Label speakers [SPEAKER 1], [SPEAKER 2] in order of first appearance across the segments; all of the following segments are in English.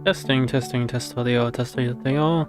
[SPEAKER 1] Testing, testing, test audio, test audio.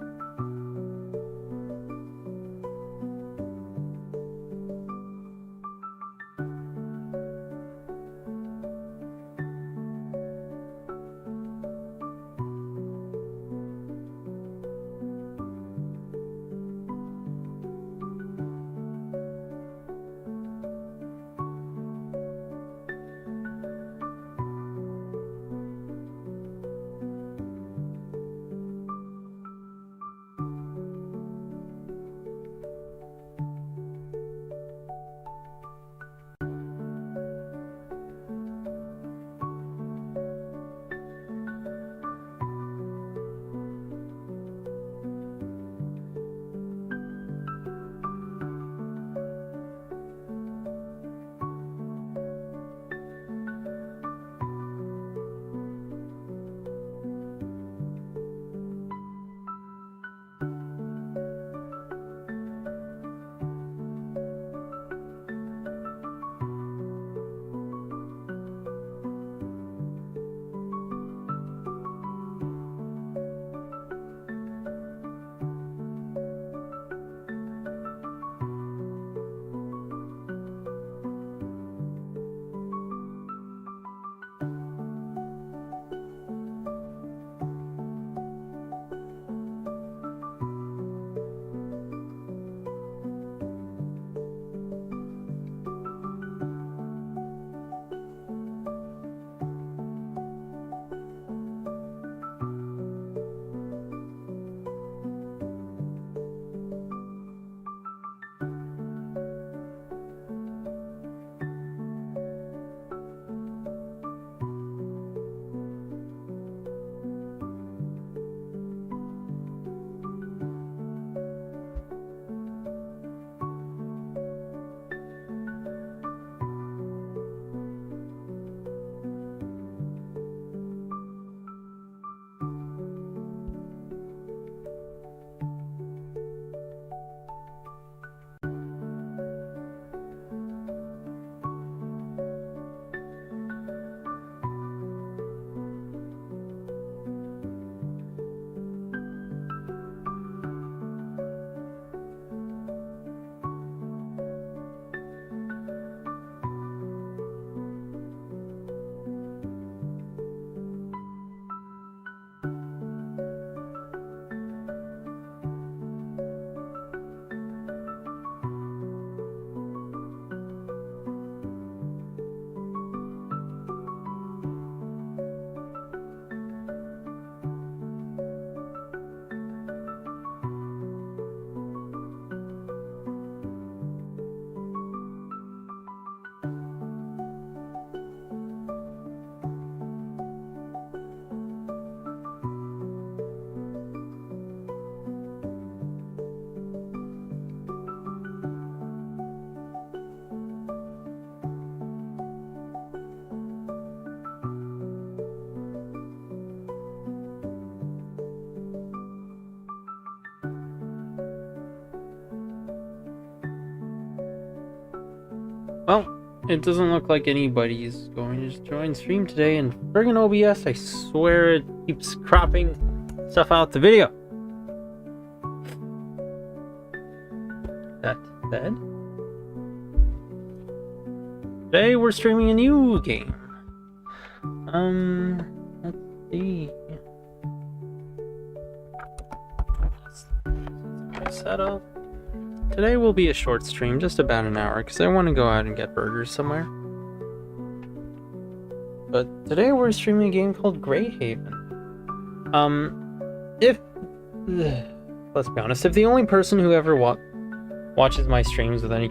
[SPEAKER 1] Well, it doesn't look like anybody's going to join stream today, and friggin' OBS, I swear it keeps cropping stuff out the video. That said, today we're streaming a new game. Let's see. My setup. Today will be a short stream, just about an hour, because I want to go out and get burgers somewhere. But today we're streaming a game called Greyhaven. Let's be honest, if the only person who ever watches my streams with any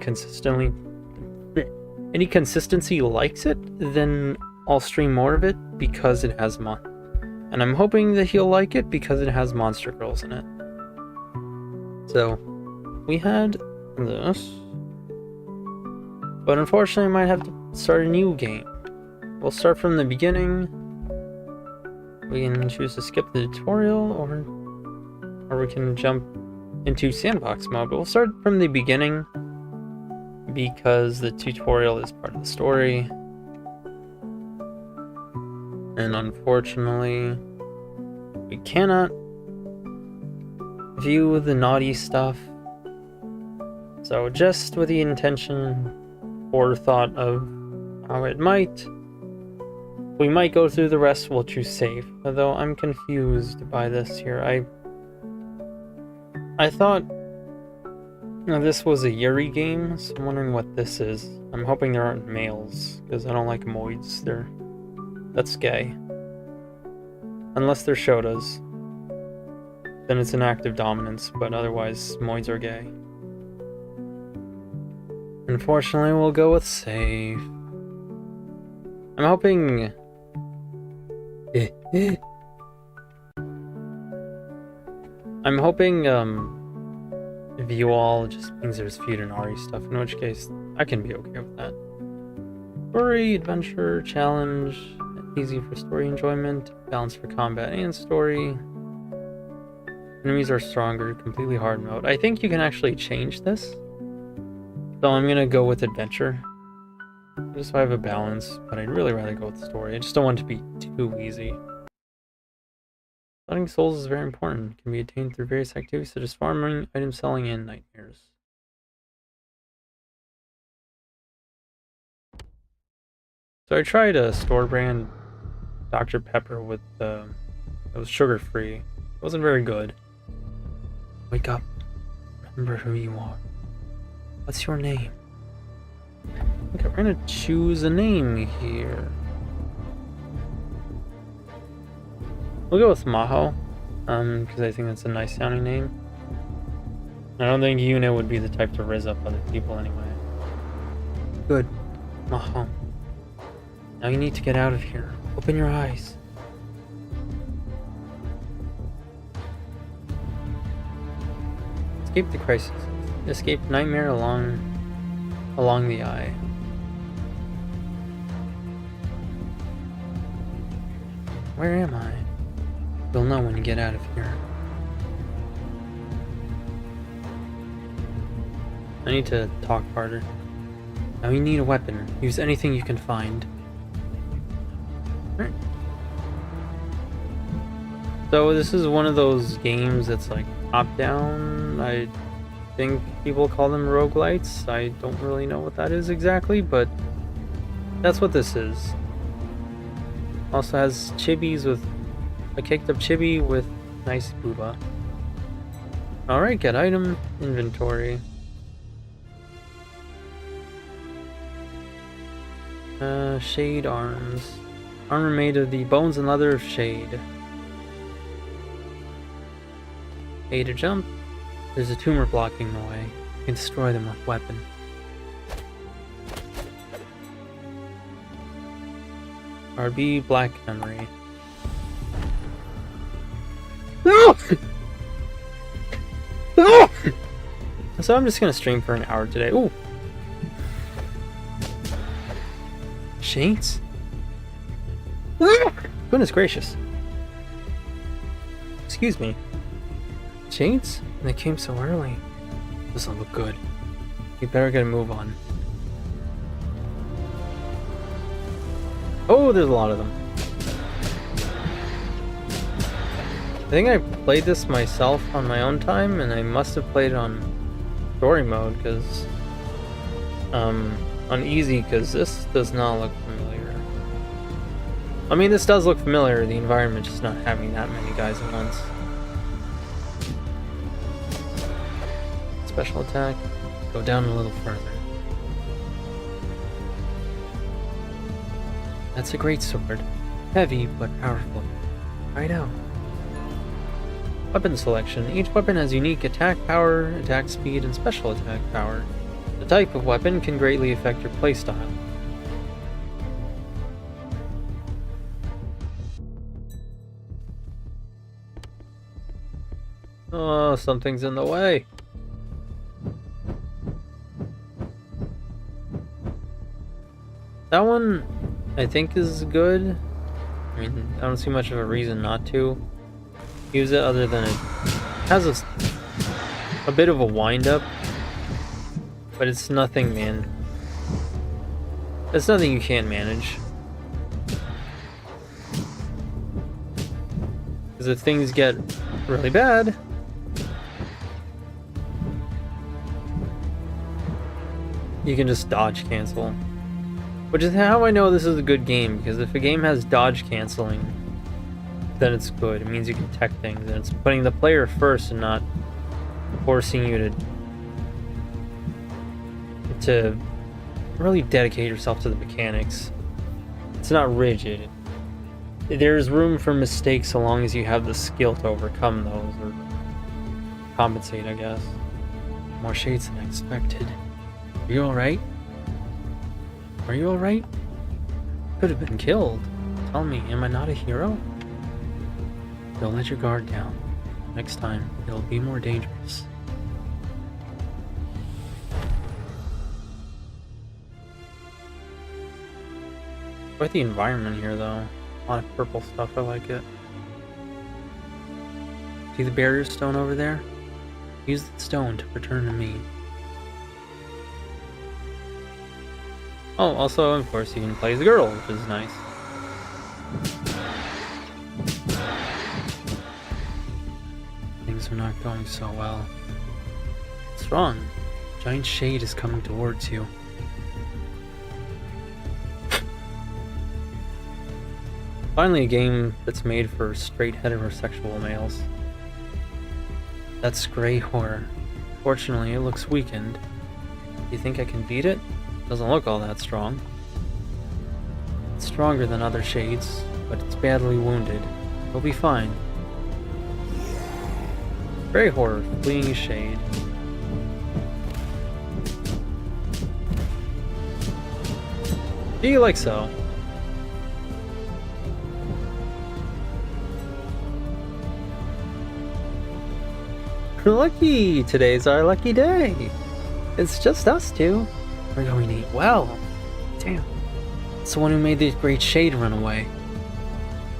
[SPEAKER 1] consistency likes it, then I'll stream more of it because it has and I'm hoping that he'll like it because it has monster girls in it. So we had this, but unfortunately I might have to start a new game. We'll start from the beginning. We can choose to skip the tutorial, or we can jump into sandbox mode, but we'll start from the beginning because the tutorial is part of the story. And unfortunately, We cannot view the naughty stuff. So just with the intention or thought of how it might, we might go through the rest, we'll choose save. Although I'm confused by this here. I thought this was a Yuri game, so I'm wondering what this is. I'm hoping there aren't males, because I don't like moids. That's gay. Unless they're Shotas. Then it's an act of dominance, but otherwise, moids are gay. Unfortunately, we'll go with save. I'm hoping... I'm hoping, view all just means there's feud and Ari stuff, in which case, I can be okay with that. Story, adventure, challenge, easy for story enjoyment, balance for combat and story. Enemies are stronger, completely hard mode. I think you can actually change this. So I'm gonna go with adventure. Just so I have a balance, but I'd really rather go with story. I just don't want it to be too easy. Finding souls is very important. It can be attained through various activities such as farming, item selling, and nightmares. So I tried a store brand Dr. Pepper with it was sugar free. It wasn't very good. Wake up. Remember who you are. What's your name? Okay, we're gonna choose a name here. We'll go with Maho, because I think that's a nice sounding name. I don't think Yu-nee would be the type to rizz up other people anyway. Good. Maho. Now you need to get out of here. Open your eyes. Escape the crisis. Escape nightmare along the eye. Where am I? You'll know when you get out of here. I need to talk harder. Now you need a weapon. Use anything you can find. Right. So this is one of those games that's like top-down. I think people call them roguelites. I don't really know what that is exactly, but that's what this is. Also has chibis with a caked up chibi with nice booba. Alright, get item, inventory. Shade arms. Armor made of the bones and leather of Shade. A to jump. There's a tumor blocking the way. You can destroy them with weapon. RB Black Memory. No! No! So I'm just gonna stream for an hour today. Ooh! Shades? Goodness gracious. Excuse me. Shades? And they came so early. Doesn't look good. You better get a move on. Oh, there's a lot of them. I think I played this myself on my own time, and I must have played it on story mode, because on easy, because this does not look familiar. I mean, this does look familiar, the environment just not having that many guys at once. Special attack, go down a little further. That's a great sword. Heavy, but powerful. Try it out. Weapon selection. Each weapon has unique attack power, attack speed, and special attack power. The type of weapon can greatly affect your playstyle. Oh, something's in the way. That one, I think, is good. I mean, I don't see much of a reason not to use it, other than it has a bit of a wind-up. But it's nothing, man. It's nothing you can't manage. Because if things get really bad, you can just dodge cancel. Which is how I know this is a good game, because if a game has dodge canceling, then it's good. It means you can tech things, and it's putting the player first and not forcing you to really dedicate yourself to the mechanics. It's not rigid. There's room for mistakes so long as you have the skill to overcome those, or compensate, I guess. More shades than I expected. Are you alright? Are you alright? Could have been killed. Tell me, am I not a hero? Don't let your guard down. Next time, it'll be more dangerous. Quite the environment here, though. A lot of purple stuff, I like it. See the barrier stone over there? Use the stone to return to me. Oh, also, of course, you can play as a girl, which is nice. Things are not going so well. What's wrong? A giant shade is coming towards you. Finally, a game that's made for straight heterosexual males. That's gray horror. Fortunately, it looks weakened. You think I can beat it? Doesn't look all that strong. It's stronger than other shades, but it's badly wounded. It'll be fine. Gray horror, fleeing a shade. Do you like so? Lucky! Today's our lucky day. It's just us two. We're going to eat well. Damn. It's the one who made the great shade run away.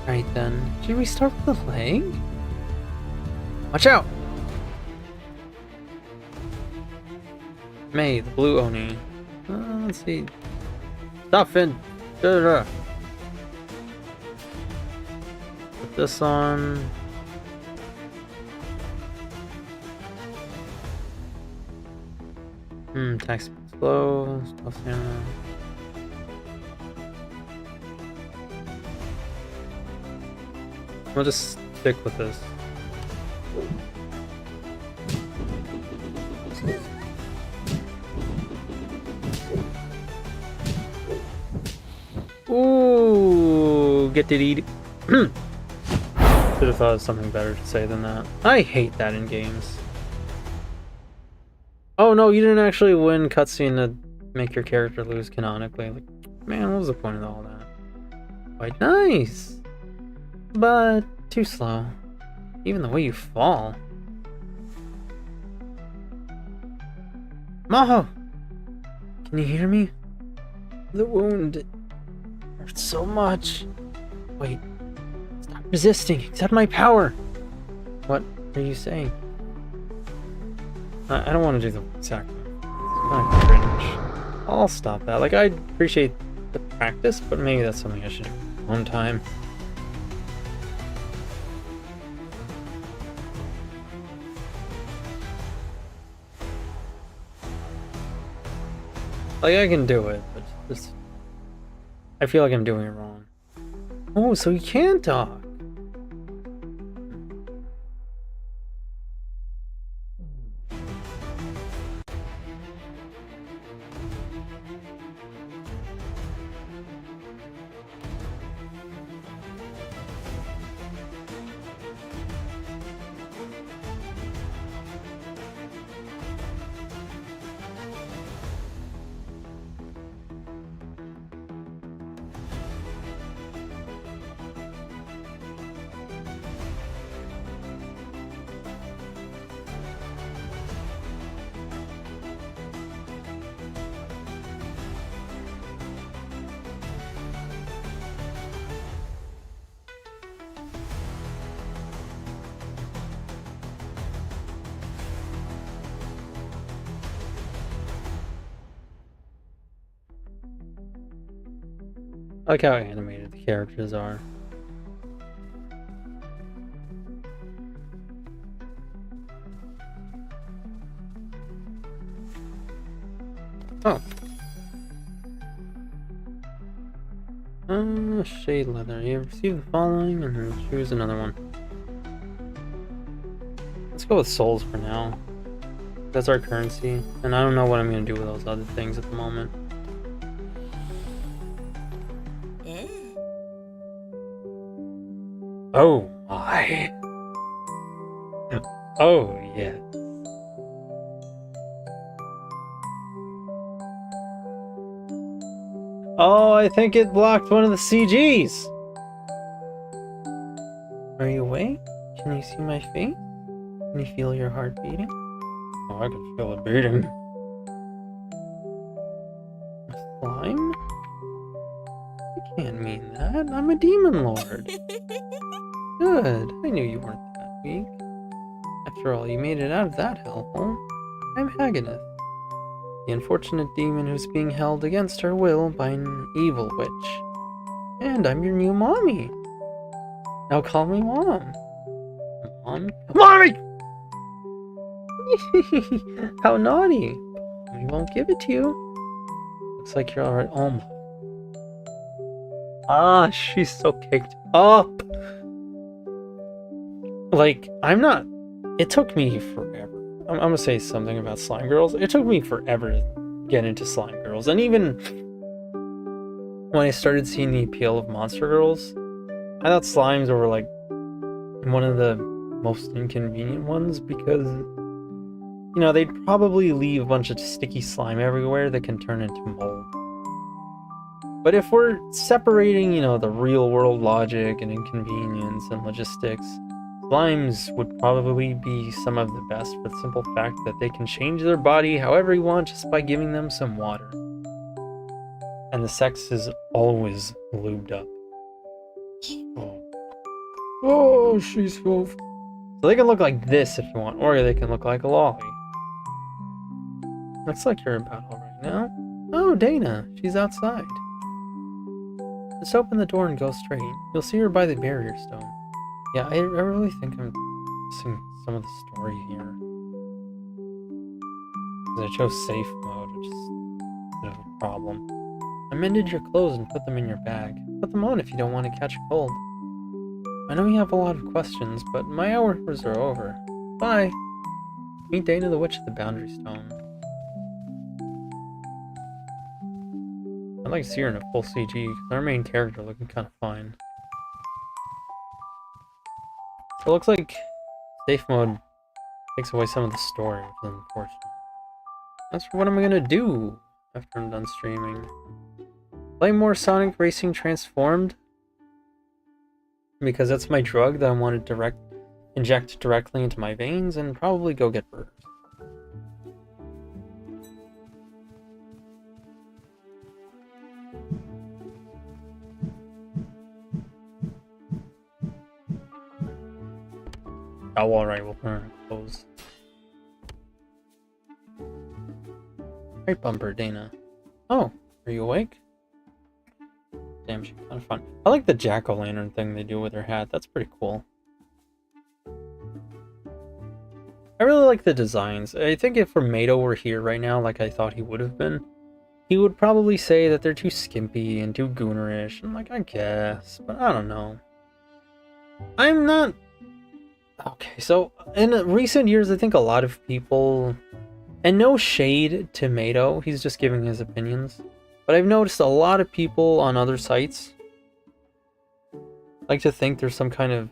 [SPEAKER 1] Right then. Should we start with the leg? Watch out! May, the blue Oni. Let's see. Stuff in. Put this on. Text slow, stuff stamina. We'll just stick with this. Ooh, get to eat. Should have thought of something better to say than that. I hate that in games. Oh no, you didn't actually win cutscene to make your character lose canonically. Like, man, what was the point of all that? Quite nice, but too slow. Even the way you fall. Maho! Can you hear me? The wound hurts so much. Wait, stop resisting. Accept my power. What are you saying? I don't want to do the exact. It's kind of cringe. I'll stop that. Like, I appreciate the practice, but maybe that's something I should do one time. Like, I can do it, but just I feel like I'm doing it wrong. Oh, so you can talk. I like how animated the characters are. Oh. Shade leather. You receive the following and then choose another one. Let's go with souls for now. That's our currency. And I don't know what I'm going to do with those other things at the moment. Oh my. Oh yeah. Oh, I think it blocked one of the CGs. Are you awake? Can you see my face? Can you feel your heart beating? Oh, I can feel it beating. Slime? You can't mean that. I'm a demon lord. Good. I knew you weren't that weak. After all, you made it out of that hellhole. I'm Haganeth, the unfortunate demon who's being held against her will by an evil witch. And I'm your new mommy. Now call me Mom. Mom? Mommy! How naughty. We won't give it to you. Looks like you're alright. Oh my. Ah, she's so kicked up. Like, I'm not... It took me forever. I'm gonna say something about slime girls. It took me forever to get into slime girls. And even when I started seeing the appeal of monster girls, I thought slimes were like one of the most inconvenient ones because, you know, they'd probably leave a bunch of sticky slime everywhere that can turn into mold. But if we're separating, you know, the real world logic and inconvenience and logistics, slimes would probably be some of the best for the simple fact that they can change their body however you want just by giving them some water. And the sex is always lubed up. Oh, she's so... So they can look like this if you want, or they can look like a lolly. Looks like you're in battle right now. Oh, Dana, she's outside. Just open the door and go straight. You'll see her by the barrier stone. Yeah, I really think I'm missing some of the story here. I chose safe mode, which is a bit of a problem. I mended your clothes and put them in your bag. Put them on if you don't want to catch a cold. I know you have a lot of questions, but my hours are over. Bye! Meet Dana the Witch at the Boundary Stone. I'd like to see her in a full CG, because our main character looking kind of fine. So it looks like safe mode takes away some of the story, which is unfortunate. That's what am I gonna do after I'm done streaming? Play more Sonic Racing Transformed? Because that's my drug that I want to inject directly into my veins, and probably go get burgers. Oh, alright, we'll put on our clothes. Right bumper, Dana. Oh, are you awake? Damn, she's kind of fun. I like the jack-o'-lantern thing they do with her hat. That's pretty cool. I really like the designs. I think if Mato were here right now, like I thought he would have been, he would probably say that they're too skimpy and too goonerish. And like, I guess, but I don't know. I'm not... Okay, so in recent years, I think a lot of people... And no shade to Mato, he's just giving his opinions. But I've noticed a lot of people on other sites like to think there's some kind of...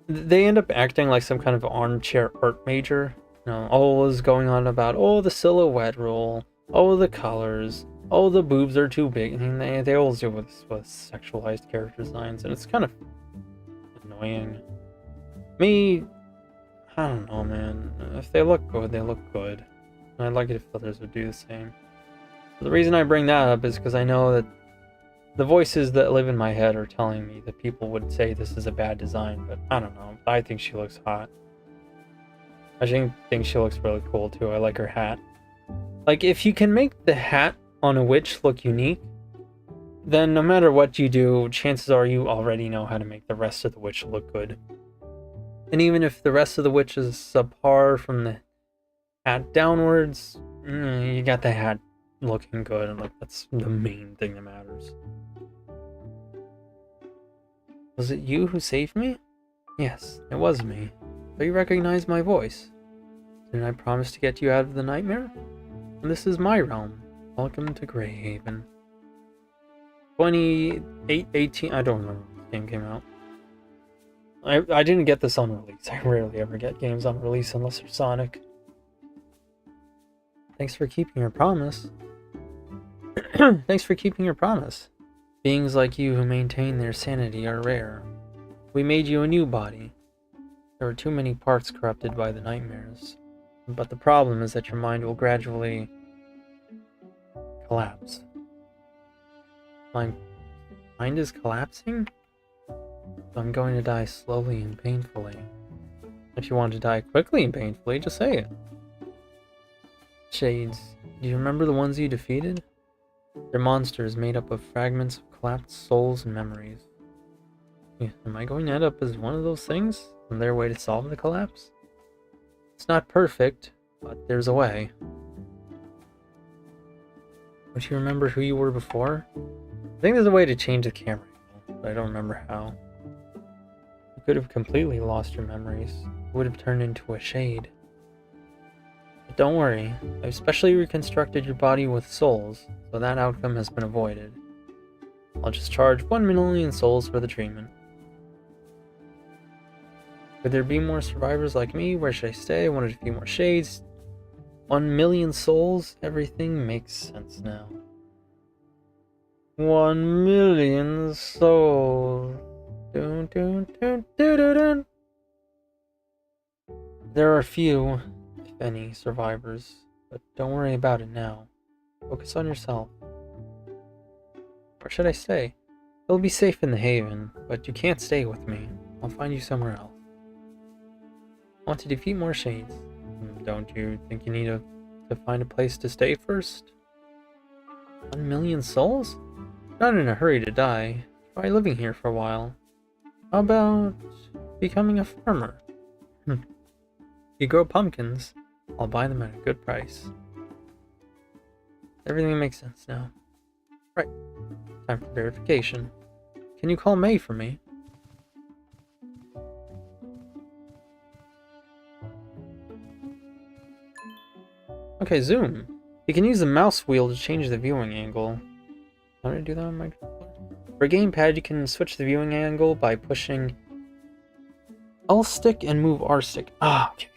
[SPEAKER 1] They end up acting like some kind of armchair art major. You know, always going on about, oh, the silhouette rule, oh, the colors, oh, the boobs are too big. I mean, they always do with sexualized character designs, and it's kind of annoying. Me, I don't know, man. If they look good, they look good. And I'd like it if others would do the same. The reason I bring that up is because I know that the voices that live in my head are telling me that people would say this is a bad design, but I don't know. I think she looks hot. I think she looks really cool too. I like her hat. Like, if you can make the hat on a witch look unique, then no matter what you do, chances are you already know how to make the rest of the witch look good. And even if the rest of the witch is subpar from the hat downwards, You got the hat looking good, and like that's the main thing that matters. Was it you who saved me? Yes, it was me. But you recognized my voice. Didn't I promise to get you out of the nightmare? And this is my realm. Welcome to Greyhaven. 2018, I don't remember when this game came out. I didn't get this on release. I rarely ever get games on release unless they're Sonic. Thanks for keeping your promise. Thanks for keeping your promise. Beings like you who maintain their sanity are rare. We made you a new body. There were too many parts corrupted by the nightmares. But the problem is that your mind will gradually collapse. My mind is collapsing? I'm going to die slowly and painfully. If you want to die quickly and painfully, just say it. Shades, do you remember the ones you defeated? They're monsters made up of fragments of collapsed souls and memories. Am I going to end up as one of those things? Is there a way to solve the collapse? It's not perfect, but there's a way. Would you remember who you were before? I think there's a way to change the camera angle, but I don't remember how. You could have completely lost your memories. You would have turned into a shade. But don't worry, I've specially reconstructed your body with souls, so that outcome has been avoided. I'll just charge 1 million souls for the treatment. Could there be more survivors like me? Where should I stay? I wanted a few more shades. 1 million souls? Everything makes sense now. 1 million souls. Dun, dun, dun, dun, dun, dun. There are few, if any, survivors, but don't worry about it now. Focus on yourself. Where should I stay? It'll be safe in the Haven, but you can't stay with me. I'll find you somewhere else. I want to defeat more shades. Don't you think you need to find a place to stay first? 1 million souls? Not in a hurry to die. Try living here for a while. How about becoming a farmer? You grow pumpkins. I'll buy them at a good price. Everything makes sense now. Right. Time for verification. Can you call May for me? Okay, zoom. You can use the mouse wheel to change the viewing angle. How do I do that on my controller? For a gamepad, you can switch the viewing angle by pushing L stick and move R stick. Ah, okay.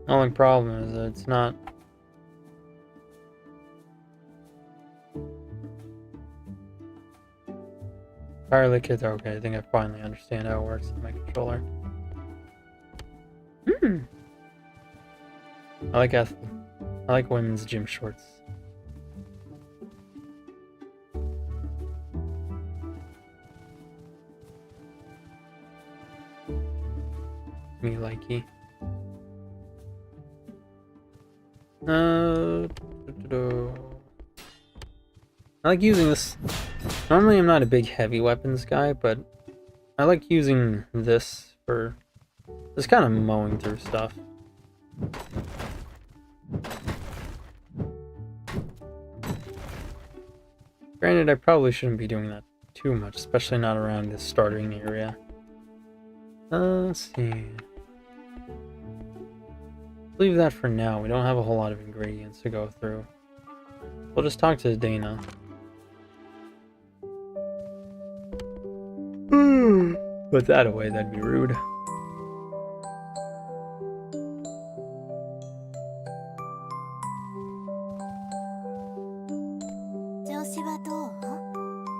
[SPEAKER 1] The only problem is that it's not. Entirely kids are okay. I think I finally understand how it works with my controller. I like women's gym shorts. Me likey. I like using this. Normally I'm not a big heavy weapons guy, but I like using this for just kind of mowing through stuff. Granted, I probably shouldn't be doing that too much, especially not around this starting area. Let's see. Leave that for now. We don't have a whole lot of ingredients to go through. We'll just talk to Dana. Put that away, that'd be rude.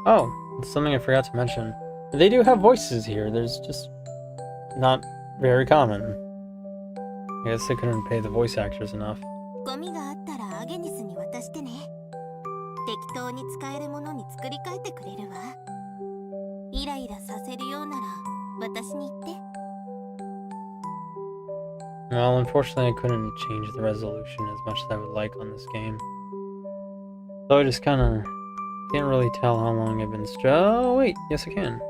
[SPEAKER 1] Oh, it's something I forgot to mention. They do have voices here, there's just not very common. I guess they couldn't pay the voice actors enough. Well, unfortunately I couldn't change the resolution as much as I would like on this game. So I just kind of can't really tell how long I've been oh wait, yes I can.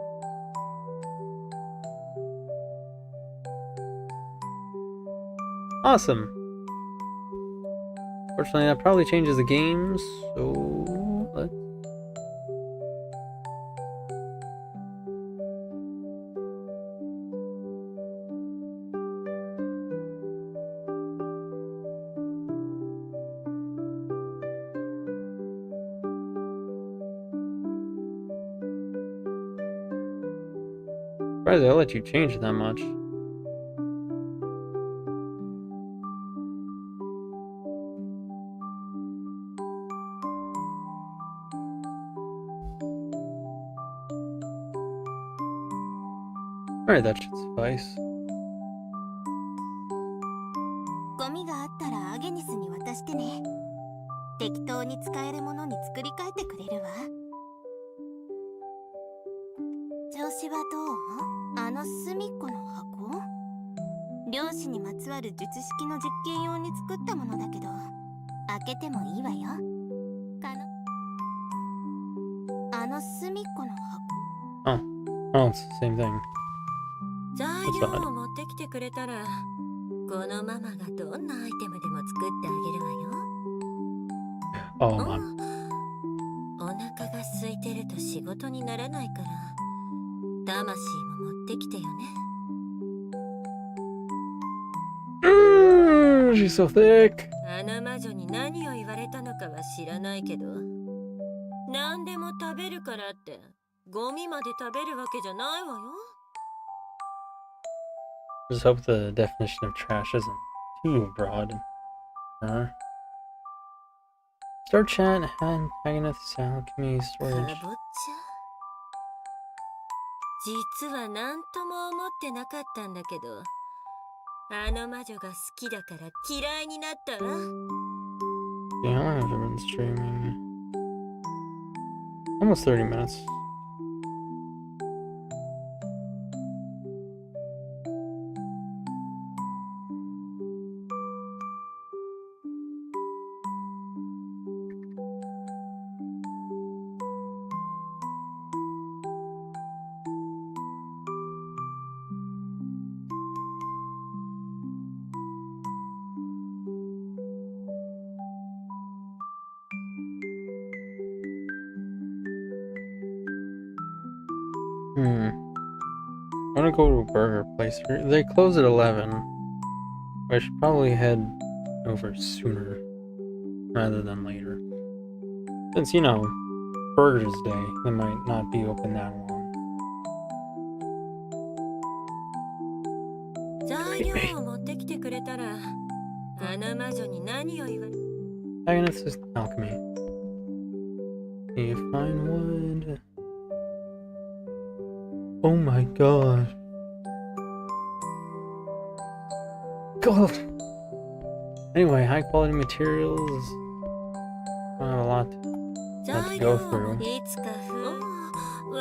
[SPEAKER 1] Awesome. Fortunately, that probably changes the game, so let's... Surprised they'll let you change it that much. Alright, that should suffice.
[SPEAKER 2] ゴミがあったらアゲニスに渡してね。適当に使えるものに作り変えてくれるわ。調子はどう？あの隅っこの箱？量子にまつわる術式の実験用に作ったものだけど、開けてもいいわよ。あの隅っこの箱。
[SPEAKER 1] Oh, it's the same thing.
[SPEAKER 2] 材料を持ってきてくれたら、このママがどんなアイテムでも作ってあげるわよ。
[SPEAKER 1] Oh, man.
[SPEAKER 2] お腹が空いてると仕事にならないから、魂も持ってきてよね。
[SPEAKER 1] She's so thick.
[SPEAKER 2] あの魔女に何を言われたのかは知らないけど、何でも食べるからってゴミまで食べるわけじゃないわよ。
[SPEAKER 1] Just hope the definition of trash isn't too broad. Start chat, antagonists, alchemy,
[SPEAKER 2] か
[SPEAKER 1] storage.
[SPEAKER 2] ぼちゃ。実は何とも思ってなかったんだけど、あの魔女が好きだから嫌いになったわ。
[SPEAKER 1] Yeah, how long have I been streaming? Almost 30 minutes. I'm gonna go to a burger place. They close at 11. I should probably head over sooner rather than later. Since, you know, Burgers Day, they might not be open that long.
[SPEAKER 2] 材料を持ってきてくれたら、あの魔女に何を言われ。
[SPEAKER 1] Antagonist is alchemy. Can you find wood? Oh my god. God. Anyway, high quality materials. I have a lot to go through.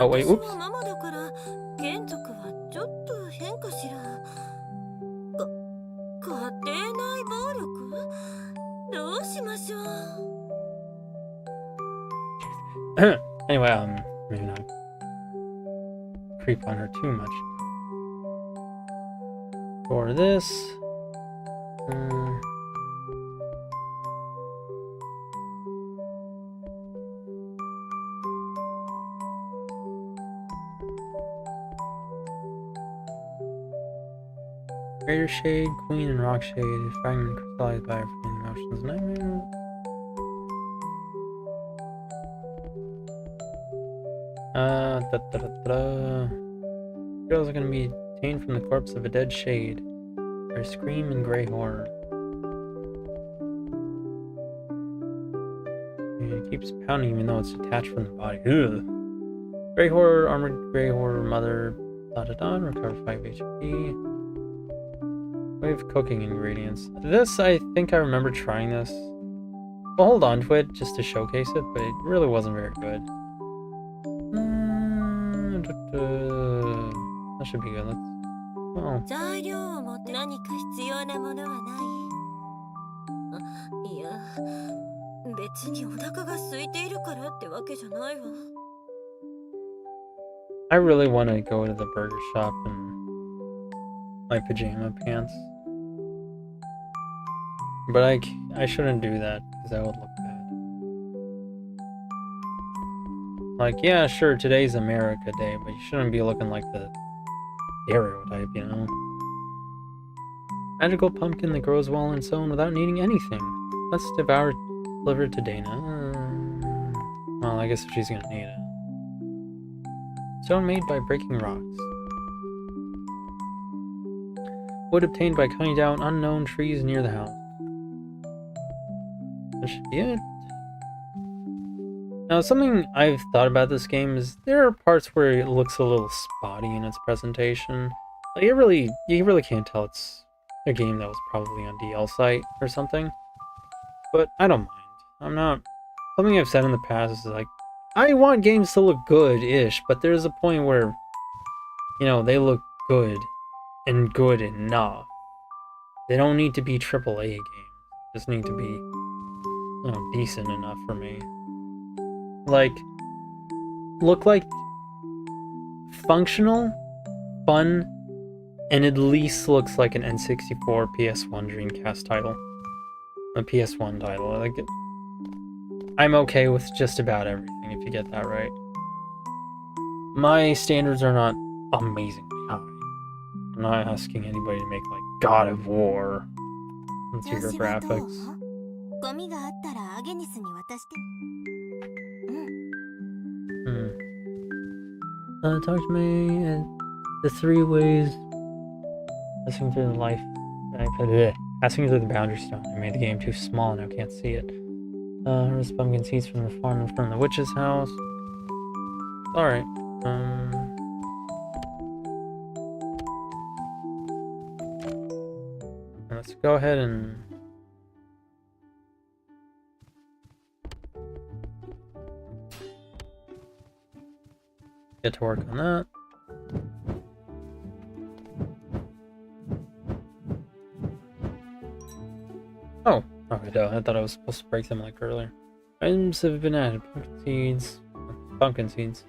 [SPEAKER 1] Oh wait, whoops.
[SPEAKER 2] ママだから眷属はちょっと変かしら。家庭内暴力？どうしましょう。
[SPEAKER 1] Anyway, maybe not creep on her too much. For this, Greater Shade, Queen, and Rock Shade, fragment crystallized by her emotions, nightmare. Girls are gonna be obtained from the corpse of a dead shade. Her scream and gray horror. And it keeps pounding even though it's detached from the body. Ugh. Gray horror, armored gray horror, mother, recover 5 HP. Wave cooking ingredients. This, I think I remember trying this. I'll hold on to it just to showcase it, but it really wasn't very good. That should be good. Let's. Oh.
[SPEAKER 2] 材料を持って何か必要なものはない？いや、別にお腹が空いているからってわけじゃないわ。
[SPEAKER 1] I really want to go to the burger shop in my pajama pants. But I shouldn't do that because that would look bad. Like, yeah, sure, today's America Day, but you shouldn't be looking like the stereotype, you know? Magical pumpkin that grows well and sown without needing anything. Let's devour deliver it to Dana. Well, I guess if she's gonna need it. Stone made by breaking rocks. Wood obtained by cutting down unknown trees near the house. That should be it. Now, something I've thought about this game is there are parts where it looks a little spotty in its presentation. Like you really can't tell it's a game that was probably on DL site or something. But I don't mind. I'm not. Something I've said in the past is like, I want games to look good-ish, but there's a point where, you know, they look good and good enough. They don't need to be AAA games. Just need to be, you know, decent enough for me. Like, look like functional, fun, and at least looks like an N64, PS1, Dreamcast title. A PS1 title. Like, I'm okay with just about everything if you get that right. My standards are not amazingly high. I'm not asking anybody to make like God of War and super graphics. Talk to me the 3 ways passing through the life. Passing through the boundary stone. I made the game too small and I can't see it. Harvest pumpkin seeds from the farm and from the witch's house. Alright. Let's go ahead and get to work on that. Oh, okay, duh. I thought I was supposed to break them like earlier. Items have been added. Pumpkin seeds. Pumpkin seeds.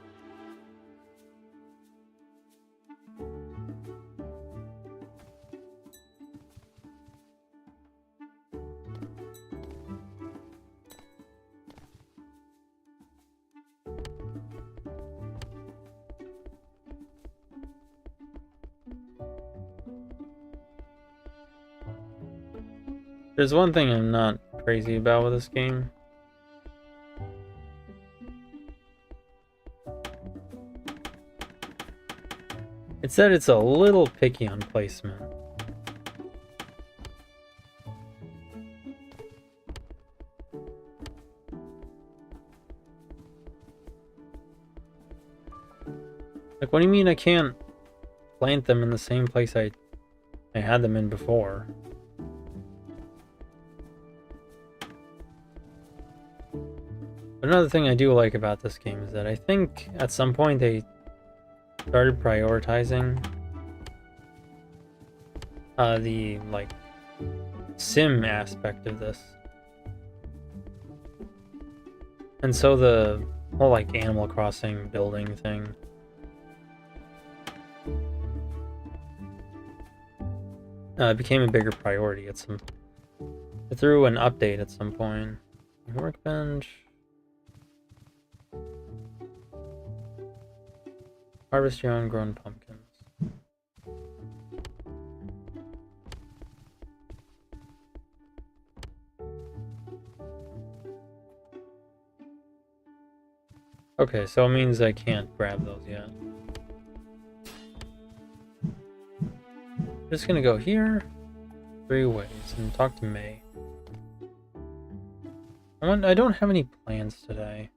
[SPEAKER 1] There's one thing I'm not crazy about with this game. It's that it's a little picky on placement. Like, what do you mean I can't plant them in the same place I had them in before? Another thing I do like about this game is that I think at some point they started prioritizing the like sim aspect of this, and so the whole like Animal Crossing building thing became a bigger priority at some through an update at some point. Workbench. Harvest your own grown pumpkins. Okay, so it means I can't grab those yet. Just gonna go here 3 ways and talk to May. I don't have any plans today,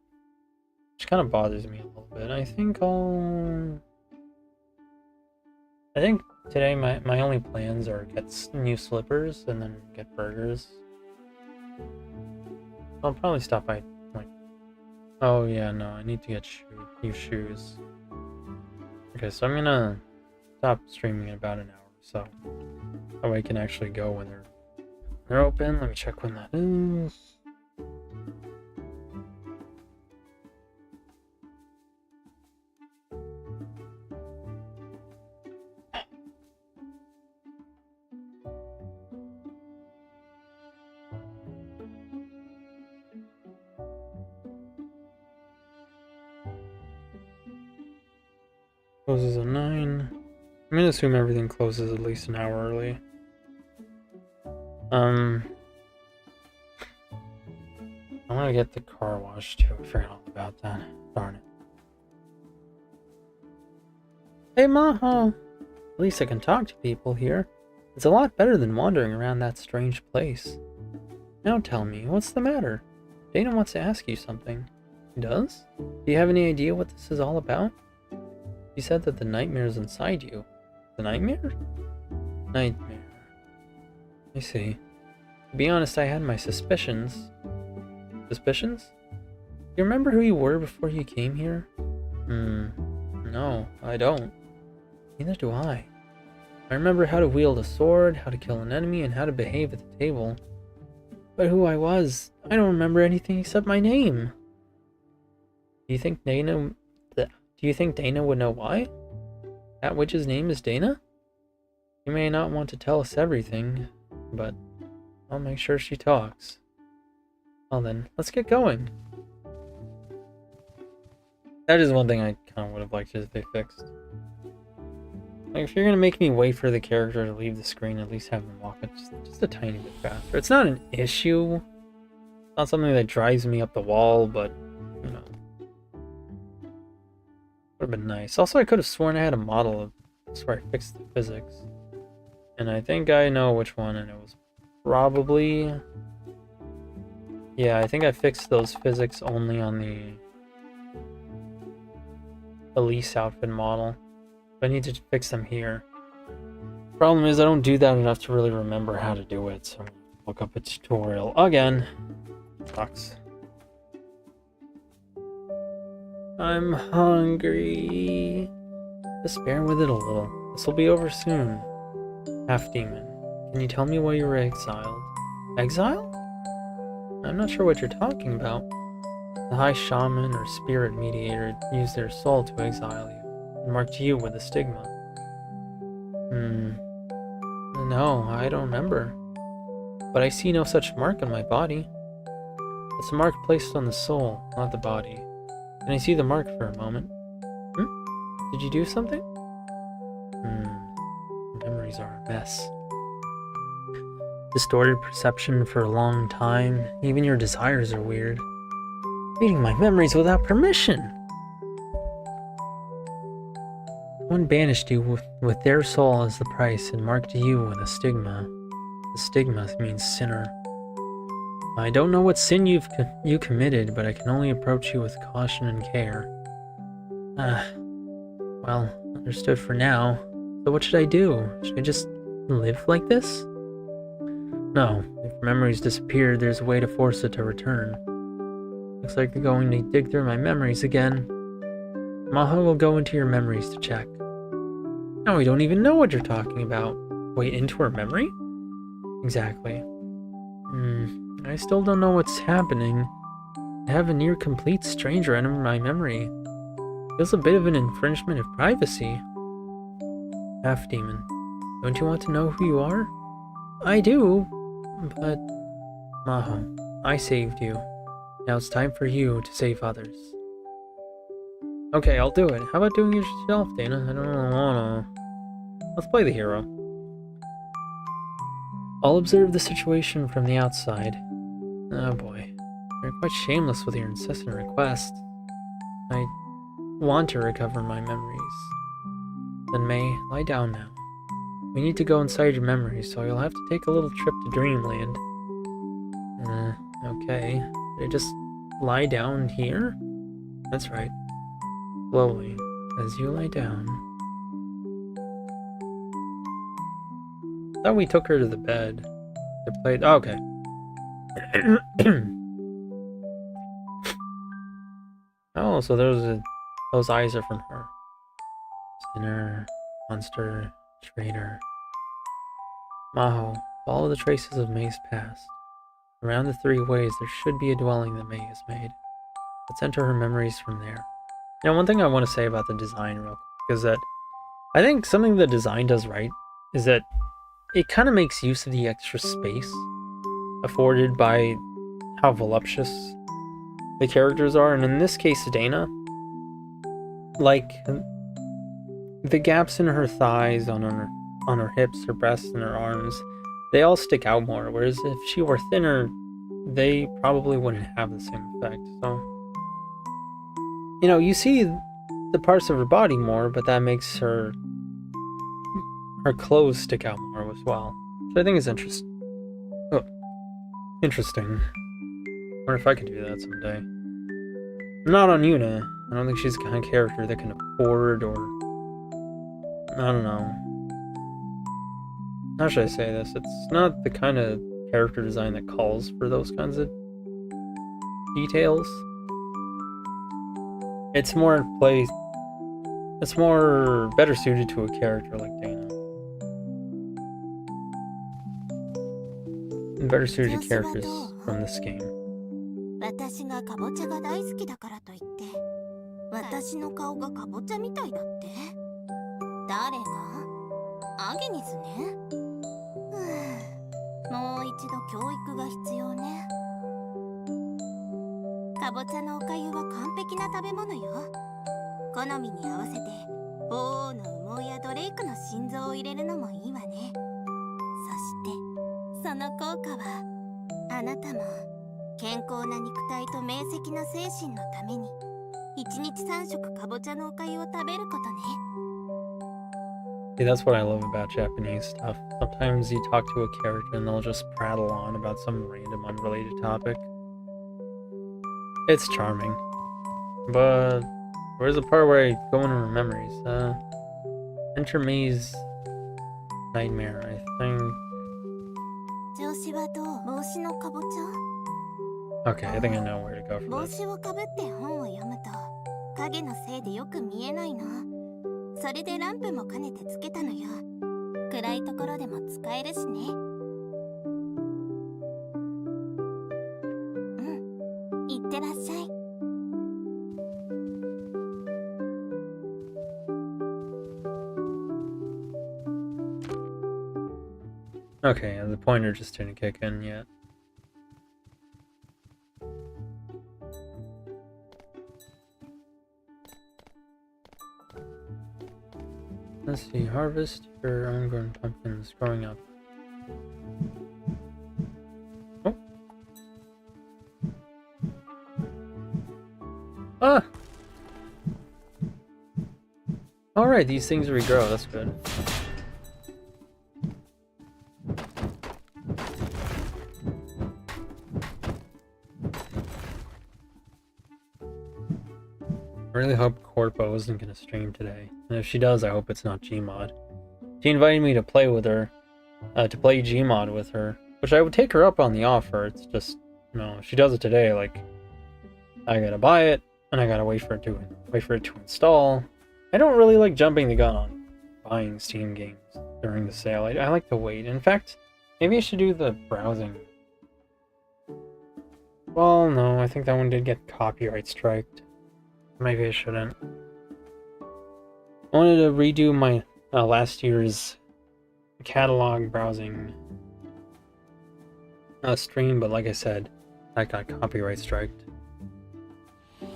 [SPEAKER 1] which kind of bothers me a little bit. I think today my only plans are get new slippers and then get burgers. I'll probably stop by like, oh yeah, no, I need to get new shoes. Okay, so I'm gonna stop streaming in about an hour, so that way I can actually go when they're open. Let me check when that is. Closes at 9. I'm gonna assume everything closes at least an hour early. I want to get the car washed too. I forgot all about that. Darn it. Hey, Maho! At least I can talk to people here. It's a lot better than wandering around that strange place. Now tell me, what's the matter? Dana wants to ask you something. He does? Do you have any idea what this is all about? You said that the nightmare is inside you. The nightmare? Nightmare. I see. To be honest, I had my suspicions. Suspicions? You remember who you were before you came here? No, I don't. Neither do I. I remember how to wield a sword, how to kill an enemy, and how to behave at the table. But who I was, I don't remember anything except my name. Do you think Dana would know why? That witch's name is Dana? You may not want to tell us everything, but I'll make sure she talks. Well then, let's get going. That is one thing I kind of would have liked if they fixed. Like, if you're gonna make me wait for the character to leave the screen, at least have them walk it just a tiny bit faster. It's not an issue. It's not something that drives me up the wall, but, you know. Would have been nice. Also, I could have sworn I had a model of this where I fixed the physics. And I think I know which one, and it was probably... Yeah, I think I fixed those physics only on the Elise outfit model. I need to fix them here. Problem is, I don't do that enough to really remember how to do it, so I'm gonna look up a tutorial again. Sucks. I'm hungry. Just bear with it a little. This will be over soon. Half-demon. Can you tell me why you were exiled? Exiled? I'm not sure what you're talking about. The high shaman or spirit mediator used their soul to exile you. Marked you with a stigma. No, I don't remember. But I see no such mark on my body. It's a mark placed on the soul, not the body. Can I see the mark for a moment? Did you do something? Memories are a mess. Distorted perception for a long time. Even your desires are weird. Reading my memories without permission. One banished you with their soul as the price and marked you with a stigma. The stigma means sinner. I don't know what sin you committed, but I can only approach you with caution and care. Well, understood for now. So what should I do? Should I just live like this? No, if memories disappeared, there's a way to force it to return. Looks like they're going to dig through my memories again. Maho will go into your memories to check. Now we don't even know what you're talking about. Wait, into her memory? Exactly. I still don't know what's happening. I have a near complete stranger in my memory. Feels a bit of an infringement of privacy. Half-demon. Don't you want to know who you are? I do, but... Maho, I saved you. Now it's time for you to save others. Okay, I'll do it. How about doing it yourself, Dana? I don't wanna... Let's play the hero. I'll observe the situation from the outside. Oh boy. You're quite shameless with your incessant requests. I want to recover my memories. Then May, lie down now. We need to go inside your memories, so you'll have to take a little trip to Dreamland. Okay. Did I just lie down here? That's right. Slowly, as you lie down. I thought we took her to the bed. They played. Oh, okay. Oh, so those eyes are from her. Sinner, monster, traitor. Maho, follow the traces of May's past. Around the 3 ways, there should be a dwelling that May has made. Let's enter her memories from there. Now, one thing I want to say about the design real quick is that I think something the design does right is that it kind of makes use of the extra space afforded by how voluptuous the characters are. And in this case, Dana, like, the gaps in her thighs, on her hips, her breasts, and her arms, they all stick out more. Whereas if she were thinner, they probably wouldn't have the same effect. So, you know, you see the parts of her body more, but that makes her clothes stick out more as well. So I think it's interesting. Oh, interesting. I wonder if I could do that someday. Not on Yu-nee. I don't think she's the kind of character that can afford, or I don't know. How should I say this? It's not the kind of character design that calls for those kinds of details. It's more better suited to a character like Dana. And better suited to characters from this game.
[SPEAKER 2] 私がかぼちゃが大好きだからといって私の顔がかぼちゃみたいだって誰がアゲニスねもう一度教育が必要ねかぼちゃのおかゆは完璧な食べ物よ好みに合わせて鳳凰の羽毛やドレイクの心臓を入れるのもいいわねそしてその効果はあなたも健康な肉体と明晰な精神のために1日3食かぼちゃのおかゆを食べることね。
[SPEAKER 1] See, that's what I love about Japanese stuff. Sometimes you talk to a character and they'll just prattle on about some random unrelated topic. It's charming. But where's the part where I go into her memories? Enter May's nightmare, I think.
[SPEAKER 2] 調子はどう？帽子のかぼちゃ？
[SPEAKER 1] Okay, I think I know where to go for
[SPEAKER 2] 帽
[SPEAKER 1] this.
[SPEAKER 2] 子をかぶって本を読むと影のせいでよく見えないのそれでランプも兼ねてつけたのよ暗いところでも使えるしねうんいってらっしゃい
[SPEAKER 1] Okay, the pointer just didn't kick in yet. Let's see, harvest your own grown pumpkins growing up. Oh. Ah! Alright, these things regrow, that's good. I really hope Corpo isn't gonna stream today, and if she does, I hope it's not Gmod. She invited me to play with her, to play Gmod with her, which I would take her up on the offer. It's just, you know, if she does it today, like, I gotta buy it, and I gotta wait for it to install. I don't really like jumping the gun on buying Steam games during the sale. I like to wait. In fact, maybe I should do the browsing. Well, no, I think that one did get copyright striked. Maybe I shouldn't. I wanted to redo my last year's catalog browsing stream, but like I said, that got copyright striked.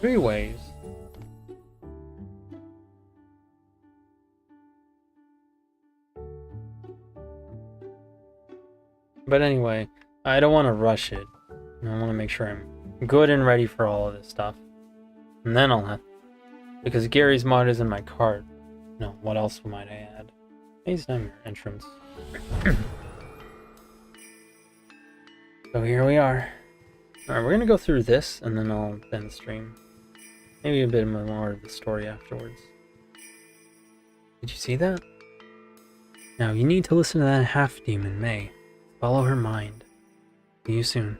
[SPEAKER 1] 3 ways. But anyway, I don't want to rush it. I want to make sure I'm good and ready for all of this stuff. And then I'll have... Because Gary's mod is in my cart. No, what else might I add? Maze Nightmare entrance. So here we are. Alright, we're gonna go through this, and then I'll end the stream. Maybe a bit more of the story afterwards. Did you see that? Now, you need to listen to that half-demon, May. Follow her mind. See you soon.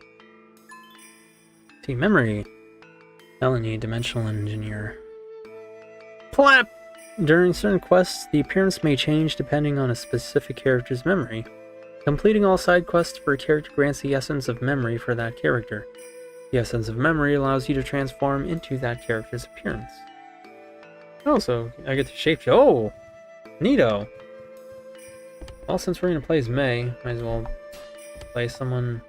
[SPEAKER 1] See, memory. Melanie, dimensional engineer. Plap! During certain quests, the appearance may change depending on a specific character's memory. Completing all side quests for a character grants the essence of memory for that character. The essence of memory allows you to transform into that character's appearance. Also, I get to shapeshift. Oh! Neato! Well, since we're gonna play as May, might as well play someone...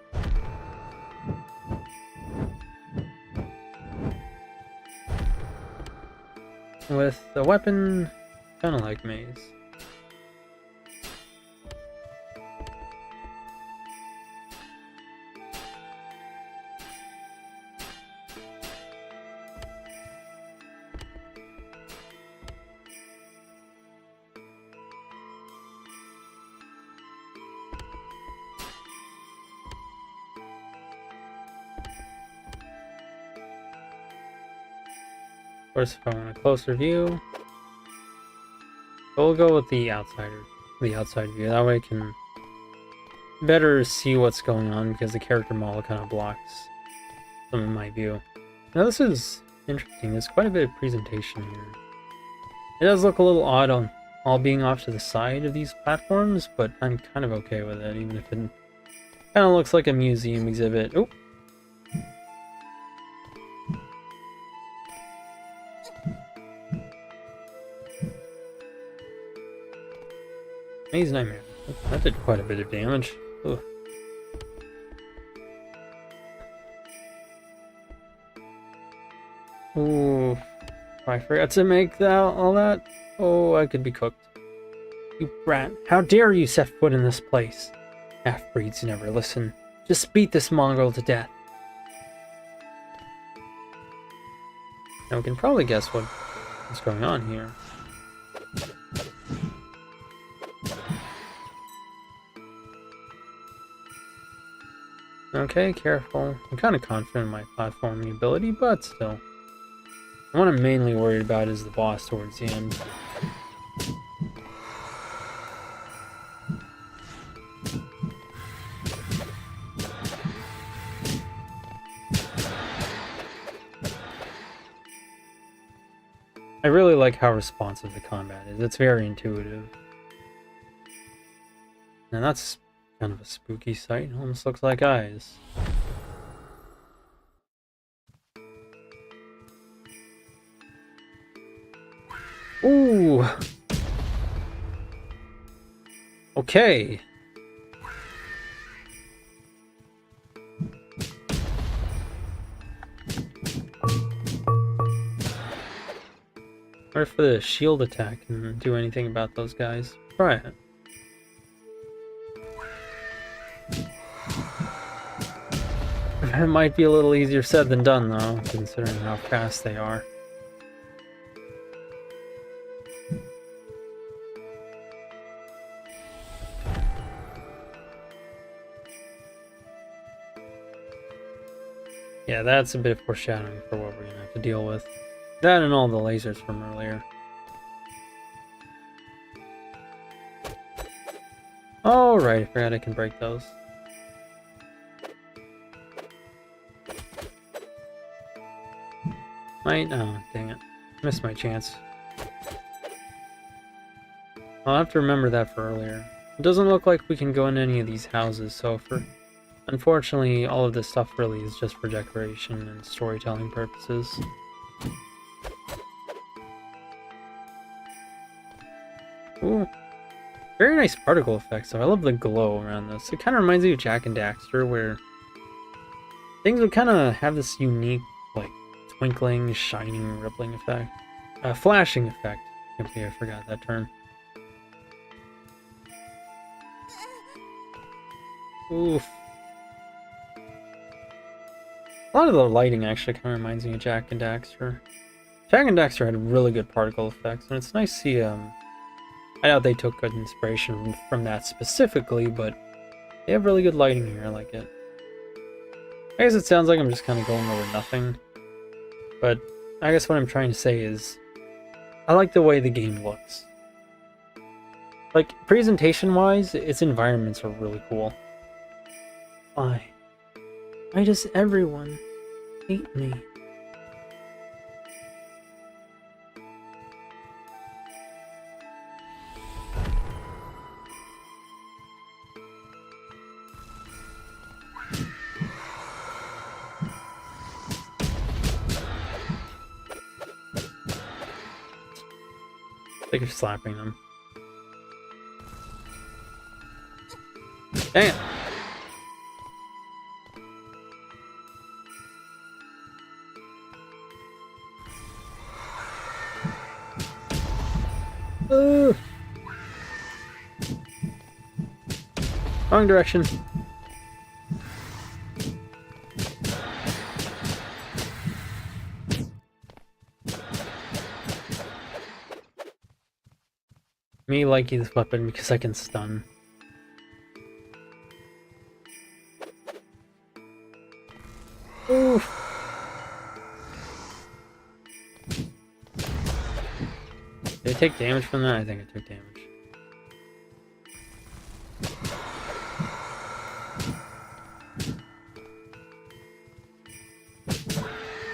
[SPEAKER 1] with a weapon Kind of like maze. Of course, if I want a closer view, we'll go with the outside view. That way I can better see what's going on because the character model kind of blocks some of my view. Now this is interesting. There's quite a bit of presentation here. It does look a little odd on all being off to the side of these platforms, but I'm kind of okay with it, even if it kind of looks like a museum exhibit. Oh. Maze Nightmare. That did quite a bit of damage. Ugh. Ooh. I forgot to make all that. Oh, I could be cooked. You brat. How dare you set foot in this place? Half-breeds never listen. Just beat this mongrel to death. Now we can probably guess what's going on here. Okay, careful. I'm kind of confident in my platforming ability, but still. What I'm mainly worried about is the boss towards the end. I really like how responsive the combat is. It's very intuitive. And that's kind of a spooky sight. Almost looks like eyes. Ooh. Okay. Or if the shield attack can do anything about those guys. Try it. It might be a little easier said than done, though, considering how fast they are. Yeah, that's a bit of foreshadowing for what we're gonna have to deal with. That and all the lasers from earlier. Oh, right, I forgot I can break those. Oh, dang it. Missed my chance. I'll have to remember that for earlier. It doesn't look like we can go in any of these houses, so unfortunately, all of this stuff really is just for decoration and storytelling purposes. Ooh. Very nice particle effects, though. I love the glow around this. It kind of reminds me of Jak and Daxter, where things would kind of have this unique, like, twinkling, shining, rippling effect. Flashing effect. I forgot that term. Oof. A lot of the lighting actually kind of reminds me of Jak and Daxter. Jak and Daxter had really good particle effects, and it's nice to see, I doubt they took good inspiration from that specifically, but they have really good lighting here, I like it. I guess it sounds like I'm just kind of going over nothing, but I guess what I'm trying to say is, I like the way the game looks. Like, presentation-wise, its environments are really cool. Why does everyone hate me? Like you're slapping them. Damn! Wrong direction. Me like this weapon because I can stun. Oof. Did I take damage from that? I think I took damage.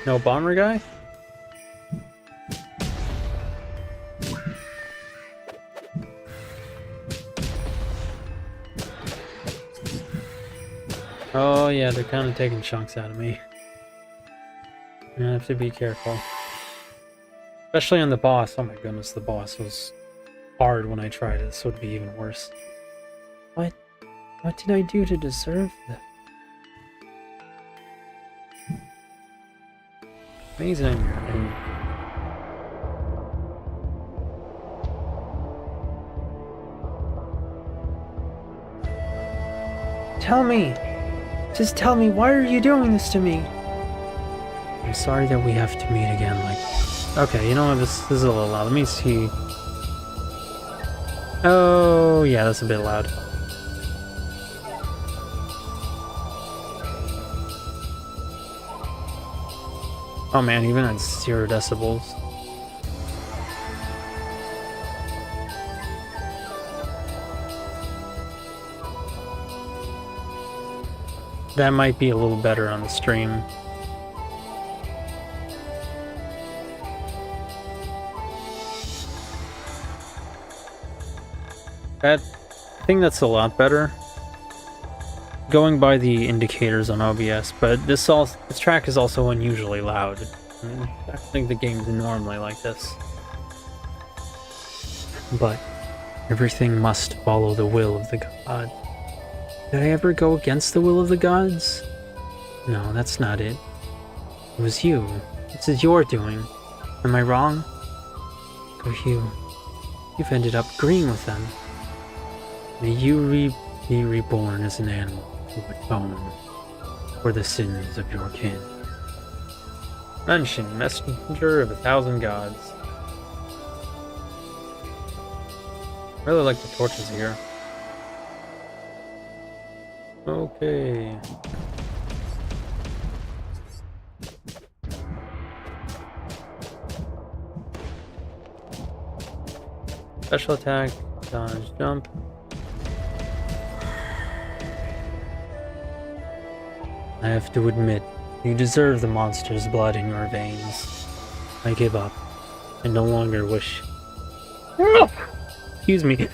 [SPEAKER 1] No bomber guy? Oh yeah, they're kind of taking chunks out of me. I have to be careful. Especially on the boss. Oh my goodness, the boss was hard when I tried it. This would be even worse. What did I do to deserve that? Amazing. Tell me! Just tell me, why are you doing this to me? I'm sorry that we have to meet again, like... Okay, you know what, this is a little loud. Let me see... Oh, yeah, that's a bit loud. Oh man, even at 0 decibels. That might be a little better on the stream. I think that's a lot better. Going by the indicators on OBS, but this track is also unusually loud. I think the game's normally like this. But everything must follow the will of the god. Did I ever go against the will of the gods? No, that's not it. It was you. This is your doing. Am I wrong? But you've ended up agreeing with them. May you be reborn as an animal who would atone for the sins of your kin. Mention, messenger of 1,000 gods. I really like the torches here. Okay. Special attack, dodge, jump. I have to admit, you deserve the monster's blood in your veins. I give up. I no longer wish... Excuse me.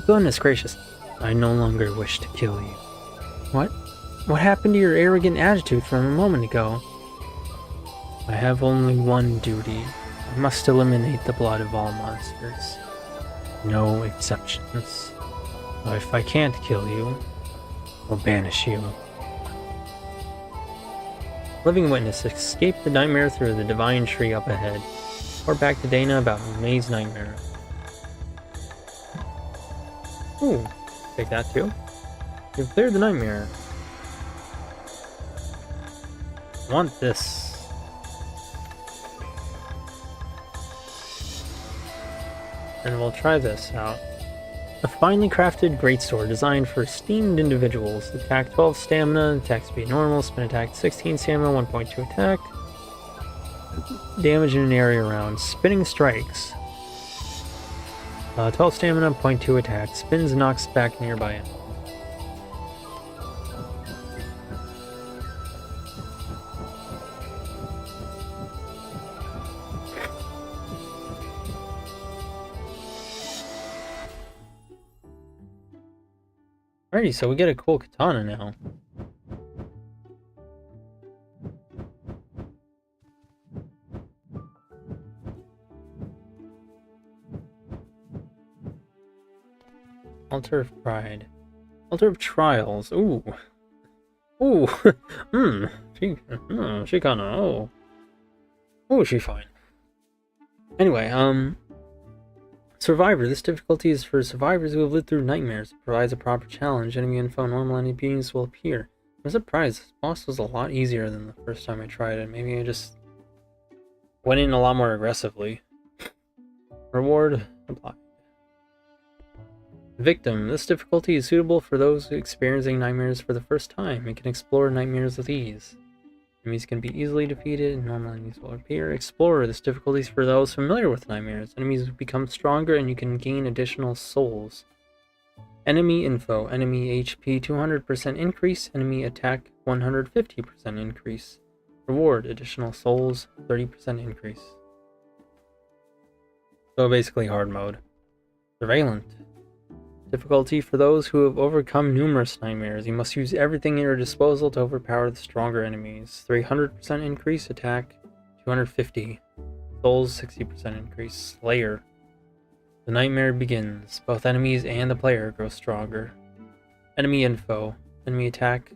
[SPEAKER 1] Goodness gracious. I no longer wish to kill you. What? What happened to your arrogant attitude from a moment ago? I have only one duty. I must eliminate the blood of all monsters. No exceptions. If I can't kill you, I'll banish you. Living witness, escape the nightmare through the divine tree up ahead. Or back to Dana about May's nightmare. Ooh, take that too. You've cleared the nightmare. I want this. And we'll try this out. A finely crafted greatsword designed for esteemed individuals. Attack 12 stamina, attack speed normal, spin attack 16 stamina, 1.2 attack. Damage in an area around. Spinning strikes. 12 stamina, 0.2 attack. Spins and knocks back nearby enemies. Alrighty, so we get a cool katana now. Altar of Pride. Altar of Trials. Ooh. Ooh. She kinda, oh. Ooh, she fine. Anyway, Survivor. This difficulty is for survivors who have lived through nightmares. It provides a proper challenge. Enemy info, normal enemy beings will appear. I'm surprised. This boss was a lot easier than the first time I tried it. Maybe I just went in a lot more aggressively. Reward applied. Victim. This difficulty is suitable for those experiencing nightmares for the first time. It can explore nightmares with ease. Enemies can be easily defeated, and normal enemies will appear. Explorer. This difficulty is for those familiar with nightmares. Enemies become stronger and you can gain additional souls. Enemy info. Enemy HP 200% increase. Enemy attack 150% increase. Reward. Additional souls 30% increase. So basically hard mode. Surveillant. Difficulty for those who have overcome numerous nightmares. You must use everything at your disposal to overpower the stronger enemies. 300% increase, attack 250. Souls 60% increase. Slayer. The nightmare begins. Both enemies and the player grow stronger. Enemy info. Enemy attack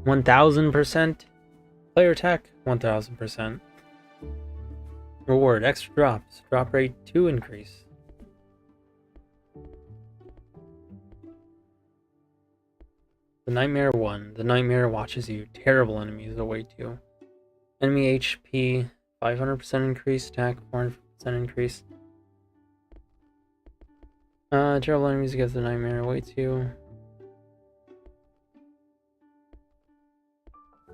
[SPEAKER 1] 1000%. Player attack 1000%. Reward. Extra drops. Drop rate 2 increase. The Nightmare 1. The Nightmare watches you. Terrible enemies await you. Enemy HP 500% increase. Attack 400% increase. Terrible enemies against the Nightmare awaits you.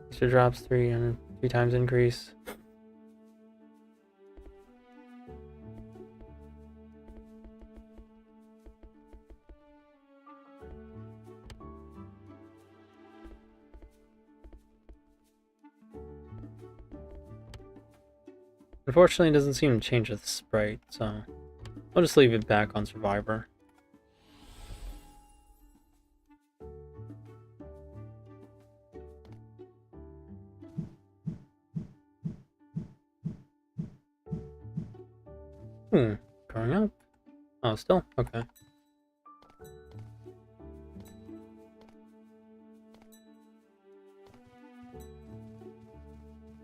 [SPEAKER 1] Extra drops 3 times increase. Unfortunately, it doesn't seem to change the sprite, so I'll just leave it back on Survivor. Growing up? Oh, still? Okay.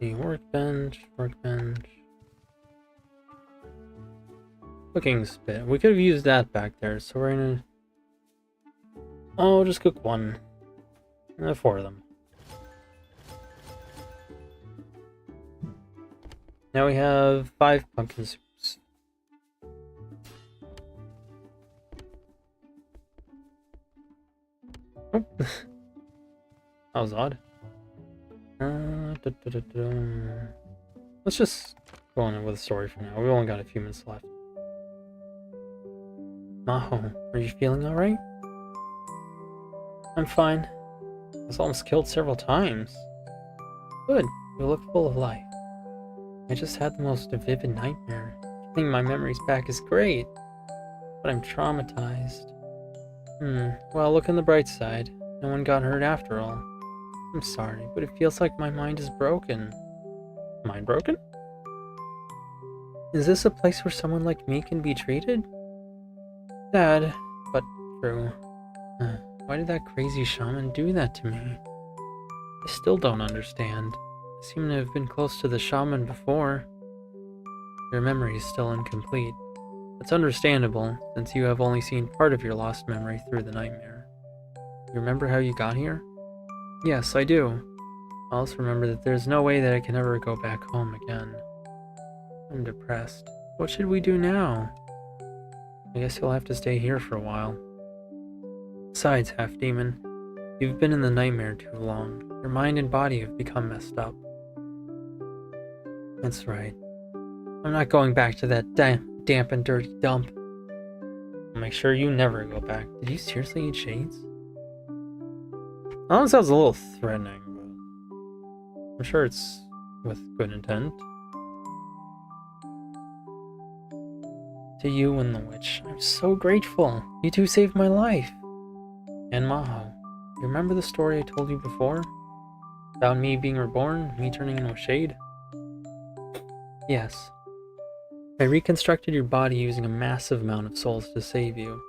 [SPEAKER 1] The workbench. Cooking spit. We could have used that back there, so we're gonna... Oh, just cook one. 4 of them. Now we have 5 pumpkin soups. Oh. That was odd. Let's just go on with the story for now. We've only got a few minutes left. Maho, are you feeling alright? I'm fine. I was almost killed several times. Good, you look full of life. I just had the most vivid nightmare. Getting my memories back is great, but I'm traumatized. Well, look on the bright side. No one got hurt after all. I'm sorry, but it feels like my mind is broken. Mind broken? Is this a place where someone like me can be treated? Sad, but true. Why did that crazy shaman do that to me? I still don't understand. I seem to have been close to the shaman before. Your memory is still incomplete. That's understandable, since you have only seen part of your lost memory through the nightmare. You remember how you got here? Yes, I do. I also remember that there's no way that I can ever go back home again. I'm depressed. What should we do now? I guess you'll have to stay here for a while. Besides, half-demon, you've been in the nightmare too long. Your mind and body have become messed up. That's right. I'm not going back to that damp and dirty dump. I'll make sure you never go back. Did you seriously eat shades? That sounds a little threatening, but I'm sure it's with good intent. To you and the witch, I'm so grateful. You two saved my life. And Maho, you remember the story I told you before? About me being reborn, me turning into a shade? Yes. I reconstructed your body using a massive amount of souls to save you.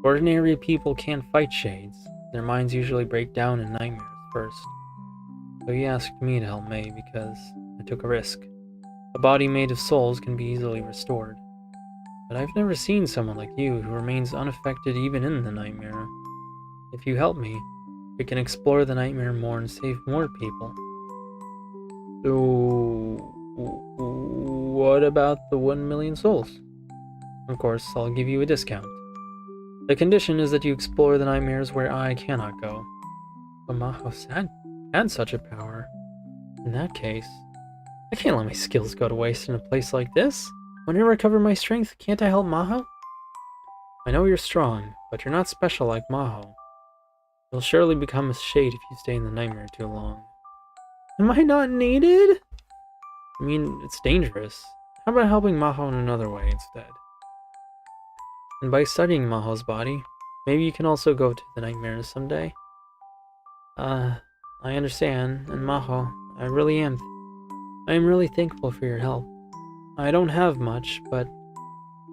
[SPEAKER 1] Ordinary people can't fight shades. Their minds usually break down in nightmares first. So you asked me to help May because I took a risk. A body made of souls can be easily restored. But I've never seen someone like you who remains unaffected even in the nightmare. If you help me, we can explore the nightmare more and save more people. So, what about the 1 million souls? Of course, I'll give you a discount. The condition is that you explore the nightmares where I cannot go. But Maho had such a power. In that case, I can't let my skills go to waste in a place like this. When I recover my strength, can't I help Maho? I know you're strong, but you're not special like Maho. You'll surely become a shade if you stay in the nightmare too long. Am I not needed? I mean, it's dangerous. How about helping Maho in another way instead? And by studying Maho's body, maybe you can also go to the nightmares someday. I understand, and Maho, I am really thankful for your help. I don't have much, but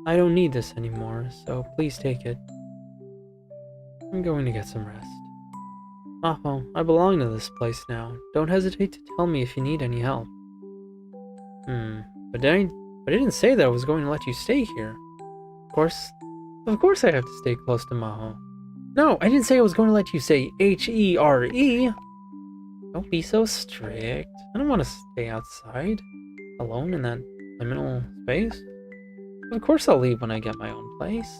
[SPEAKER 1] I don't need this anymore, so please take it. I'm going to get some rest. Maho, I belong to this place now. Don't hesitate to tell me if you need any help. But I didn't say that I was going to let you stay here. Of course I have to stay close to Maho. No, I didn't say I was going to let you say H-E-R-E. Don't be so strict. I don't want to stay outside, alone in that liminal space. Of course I'll leave when I get my own place.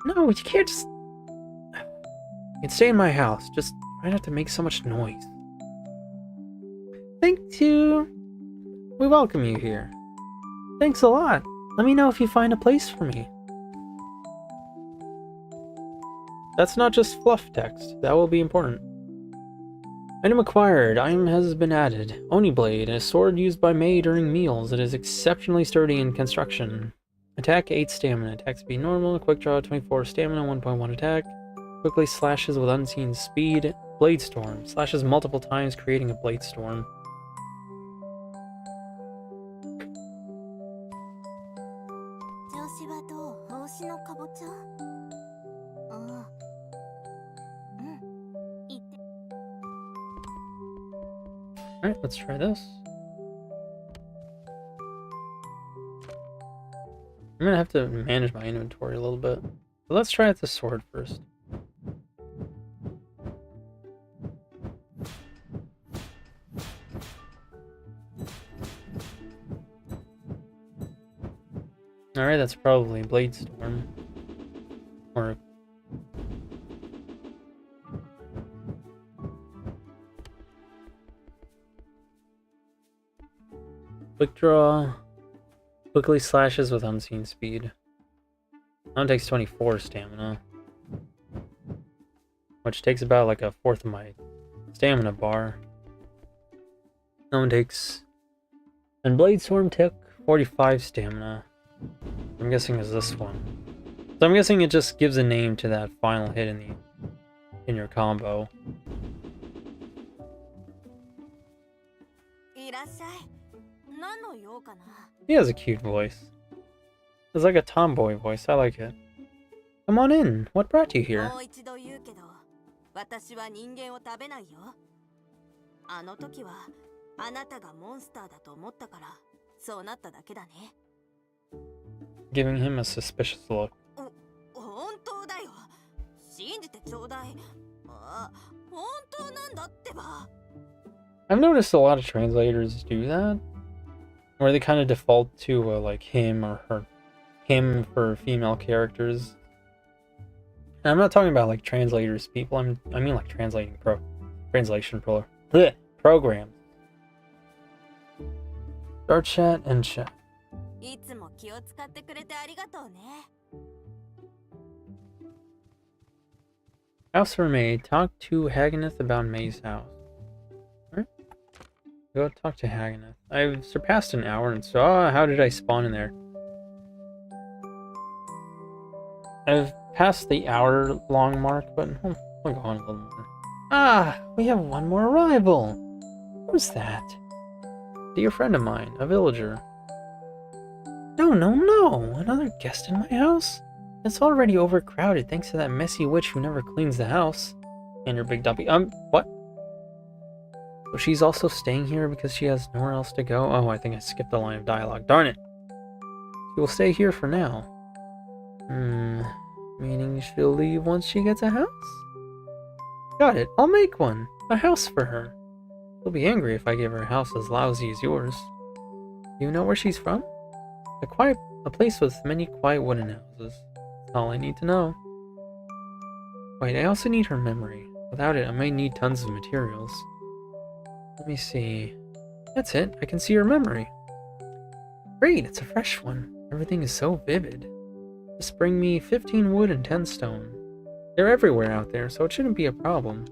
[SPEAKER 1] No, you can't just... You can stay in my house, just try not to make so much noise. Thank you. We welcome you here. Thanks a lot. Let me know if you find a place for me. That's not just fluff text. That will be important. Item acquired. Item has been added. Oni blade, a sword used by Mei during meals. It is exceptionally sturdy in construction. Attack 8 stamina. Attack speed normal. Quick draw 24 stamina. 1.1 attack. Quickly slashes with unseen speed. Blade storm. Slashes multiple times, creating a blade storm. Alright, let's try this. I'm gonna have to manage my inventory a little bit. But let's try out the sword first. Alright, that's probably Blade Storm. Or... Quick draw. Quickly slashes with unseen speed. That one takes 24 stamina. Which takes about like a fourth of my stamina bar. That one takes... And Blade Storm took 45 stamina. I'm guessing is this one. So I'm guessing it just gives a name to that final hit in your combo. He has a cute voice. It's like a tomboy voice. I like it. Come on in. What brought you here? Giving him a suspicious look. I've noticed a lot of translators do that, where they kind of default to like him or her, him for female characters. And I'm not talking about like translators people. I mean like translation programs. Start chat and chat. House for May. Talk to Haganeth about May's house. Alright. Go talk to Haganeth. I've surpassed an hour and so how did I spawn in there? I've passed the hour-long mark, but I'll go on a little more. Ah, we have one more arrival. Who's that? Dear friend of mine, a villager. No, another guest in my house? It's already overcrowded thanks to that messy witch who never cleans the house. And your big dumpy, what? So she's also staying here because she has nowhere else to go? Oh, I think I skipped a line of dialogue. Darn it! She will stay here for now. Meaning she'll leave once she gets a house? Got it, I'll make one. A house for her. She'll be angry if I give her a house as lousy as yours. Do you know where she's from? A place with many quiet wooden houses. That's all I need to know. Wait, I also need her memory. Without it, I might need tons of materials. Let me see. That's it, I can see her memory. Great, it's a fresh one. Everything is so vivid. Just bring me 15 wood and 10 stone. They're everywhere out there, so it shouldn't be a problem.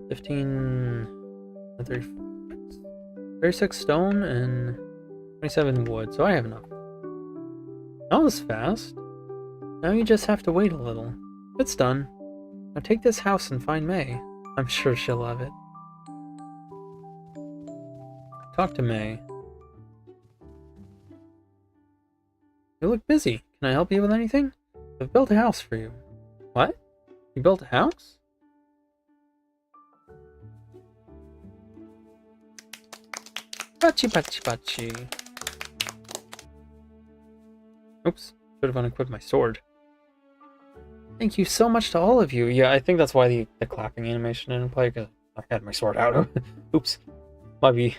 [SPEAKER 1] 15... 36 stone and 27 wood, so I have enough. That was fast. Now you just have to wait a little. It's done. Now take this house and find May. I'm sure she'll love it. Talk to May. You look busy. Can I help you with anything? I've built a house for you. What? You built a house? Bachi bachi bachi. Oops. Should have unequipped my sword. Thank you so much to all of you. Yeah, I think that's why the clapping animation didn't play, because I had my sword out. Oops. Might be.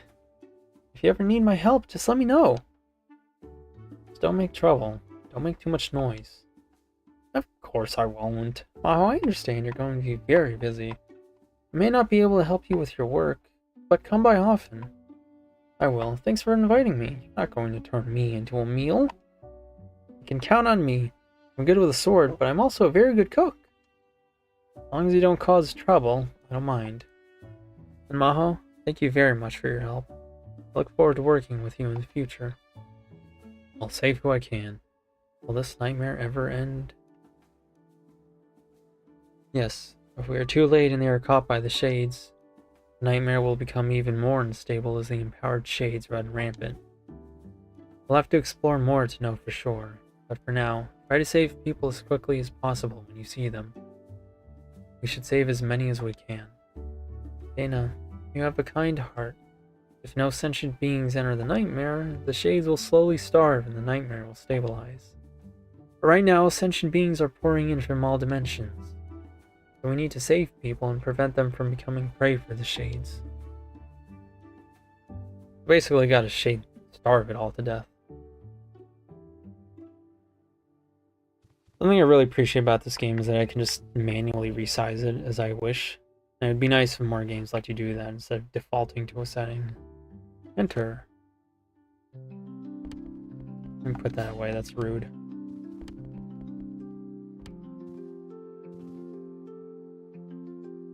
[SPEAKER 1] If you ever need my help, just let me know. Just don't make trouble. Don't make too much noise. Of course I won't. Oh, I understand you're going to be very busy. I may not be able to help you with your work, but come by often. I will. Thanks for inviting me. You're not going to turn me into a meal. You can count on me. I'm good with a sword, but I'm also a very good cook. As long as you don't cause trouble, I don't mind. And Maho, thank you very much for your help. I look forward to working with you in the future. I'll save who I can. Will this nightmare ever end? Yes, if we are too late and they are caught by the shades, the nightmare will become even more unstable as the empowered shades run rampant. We'll have to explore more to know for sure, but for now, try to save people as quickly as possible when you see them. We should save as many as we can. Dana, you have a kind heart. If no sentient beings enter the nightmare, the shades will slowly starve and the nightmare will stabilize. But right now, sentient beings are pouring in from all dimensions. So we need to save people and prevent them from becoming prey for the shades. Basically got a shade starve it all to death. Something I really appreciate about this game is that I can just manually resize it as I wish. And it'd be nice if more games let you do that instead of defaulting to a setting. Enter. Let me put that away, that's rude.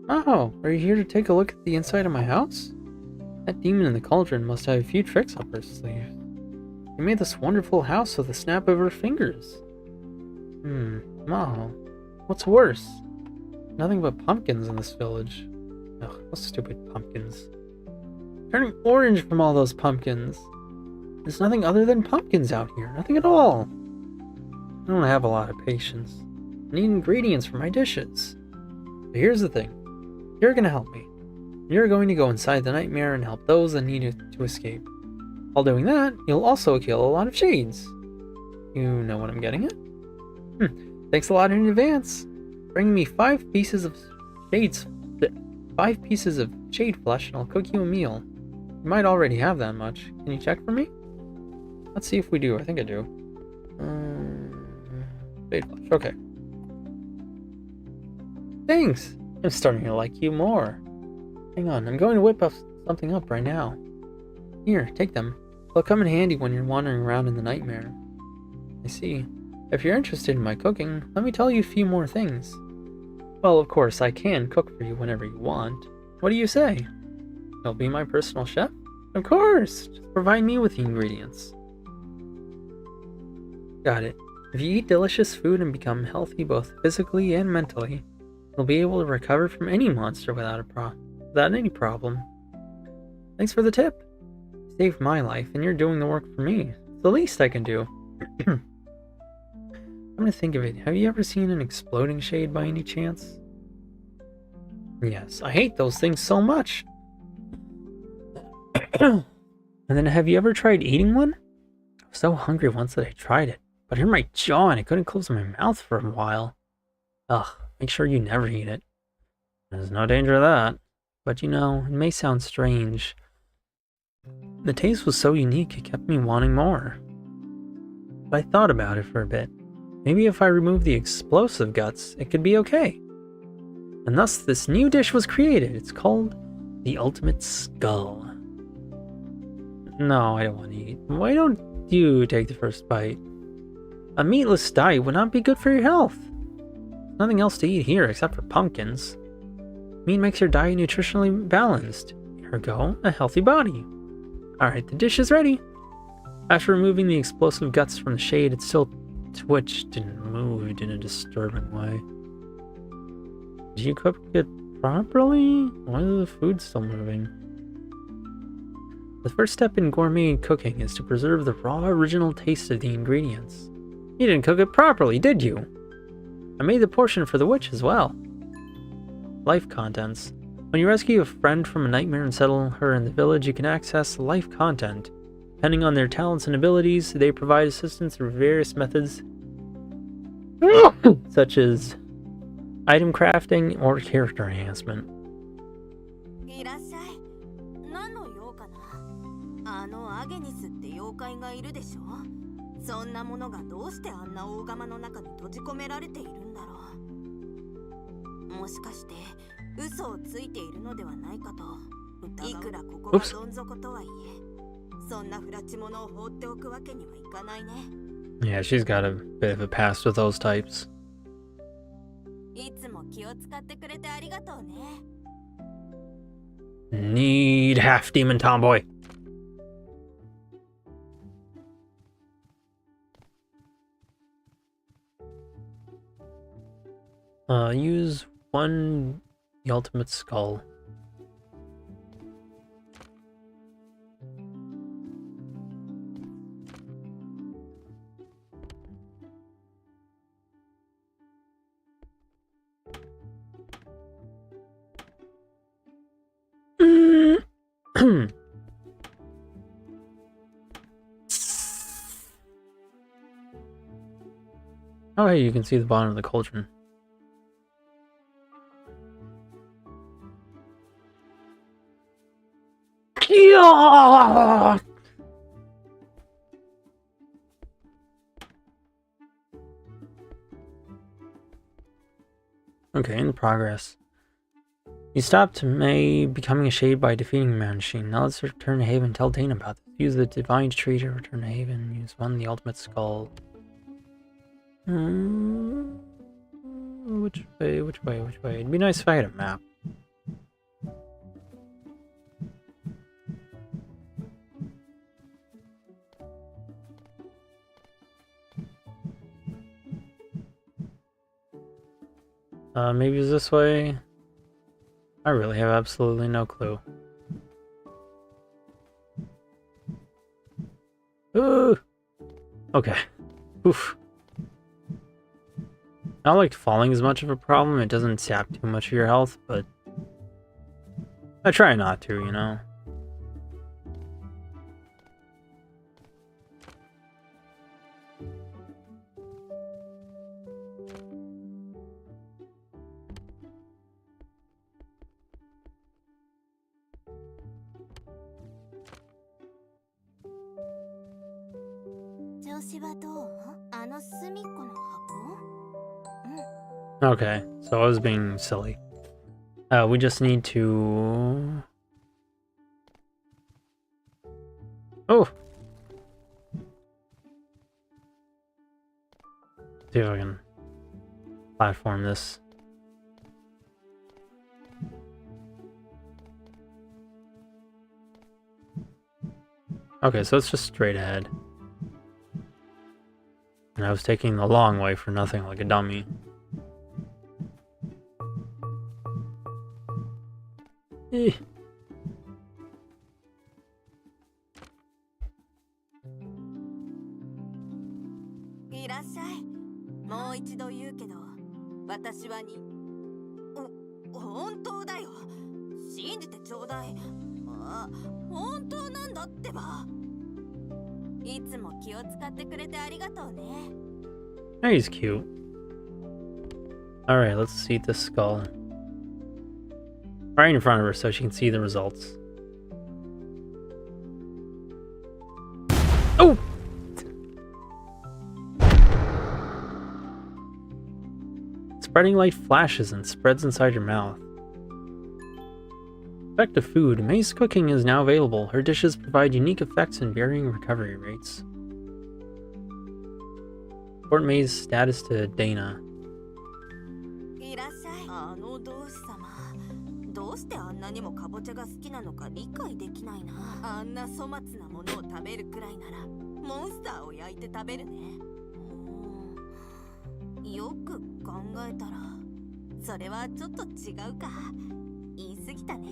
[SPEAKER 1] Oh, are you here to take a look at the inside of my house? That demon in the cauldron must have a few tricks up her sleeve. She made this wonderful house with a snap of her fingers. Maho, what's worse? Nothing but pumpkins in this village. Ugh, what stupid pumpkins. Turning orange from all those pumpkins. There's nothing other than pumpkins out here. Nothing at all. I don't have a lot of patience. I need ingredients for my dishes. But here's the thing. You're gonna help me. You're going to go inside the nightmare and help those that need it to escape. While doing that, you'll also kill a lot of shades. You know what I'm getting at? Thanks a lot in advance. Bring me 5 pieces of shade flesh and I'll cook you a meal. You might already have that much. Can you check for me? Let's see if we do. I think I do. Shade flesh. Okay. Thanks. I'm starting to like you more. Hang on. I'm going to whip up something up right now. Here, take them. They'll come in handy when you're wandering around in the nightmare. I see. If you're interested in my cooking, let me tell you a few more things. Well, of course, I can cook for you whenever you want. What do you say? You'll be my personal chef? Of course! Just provide me with the ingredients. Got it. If you eat delicious food and become healthy both physically and mentally, you'll be able to recover from any monster without any problem. Thanks for the tip. You saved my life and you're doing the work for me. It's the least I can do. I'm gonna think of it. Have you ever seen an exploding shade by any chance? Yes, I hate those things so much. And then have you ever tried eating one? I was so hungry once that I tried it, but it hurt my jaw and I couldn't close my mouth for a while. Ugh, make sure you never eat it. There's no danger of that. But you know, it may sound strange. The taste was so unique, it kept me wanting more. But I thought about it for a bit. Maybe if I remove the explosive guts, it could be okay. And thus this new dish was created. It's called the Ultimate Skull. No, I don't want to eat. Why don't you take the first bite? A meatless diet would not be good for your health. Nothing else to eat here except for pumpkins. Meat makes your diet nutritionally balanced. Ergo, a healthy body. Alright, the dish is ready. After removing the explosive guts from the shade, it still twitched and moved in a disturbing way. Did you cook it properly? Why is the food still moving? The first step in gourmet cooking is to preserve the raw original taste of the ingredients. You didn't cook it properly, did you? I made the portion for the witch as well. Life contents. When you rescue a friend from a nightmare and settle her in the village, you can access life content. Depending on their talents and abilities, they provide assistance through various methods, such as item crafting or character enhancement.
[SPEAKER 2] いらっしゃい。何の用かな。あのアゲニスって妖怪がいるでしょ。そんなものがどうしてあんな大釜の中に閉じ込められているんだろう。もしかして嘘をついているのではないかと。いくらここがどん底とはいえ、そんな不埒者を放っておくわけにはいかないね。
[SPEAKER 1] Yeah, she's got a bit of a past with those types.
[SPEAKER 2] いつも気を使ってくれてありがとうね。
[SPEAKER 1] Need half demon tomboy. Use the ultimate skull. Oh, hey, you can see the bottom of the cauldron. Okay, in progress. You stopped May becoming a shade by defeating the Man Machine. Now let's return to Haven and tell Dane about this. Use the Divine Tree to return to Haven. Use the Ultimate Skull. Which way? It'd be nice if I had a map. Maybe it's this way. I really have absolutely no clue. Ooh! Okay. Oof. Not like falling is much of a problem. It doesn't sap too much of your health, but I try not to, you know? Okay, so I was being silly. We just need to... Oh! See if I can platform this. Okay, so it's just straight ahead. And I was taking the long way for nothing, like a dummy. Eh.
[SPEAKER 2] 本当だよ。信じてちょうだい。あ、本当なんだってば。いつも気を使ってくれてありがとうね。
[SPEAKER 1] He's cute. Alright, let's eat this skull. Right in front of her so she can see the results. Oh! Spreading light flashes and spreads inside your mouth. Effective food. May's cooking is now available. Her dishes provide unique effects and varying recovery rates. Report May's status to Dana.
[SPEAKER 2] いらっしゃい。あの同志様。どうしてあんなにもかぼちゃが好きなのか理解できないな。あんな粗末なものを食べるくらいならモンスターを焼いて食べるね。よく考えたらそれはちょっと違うか。言い過ぎたね。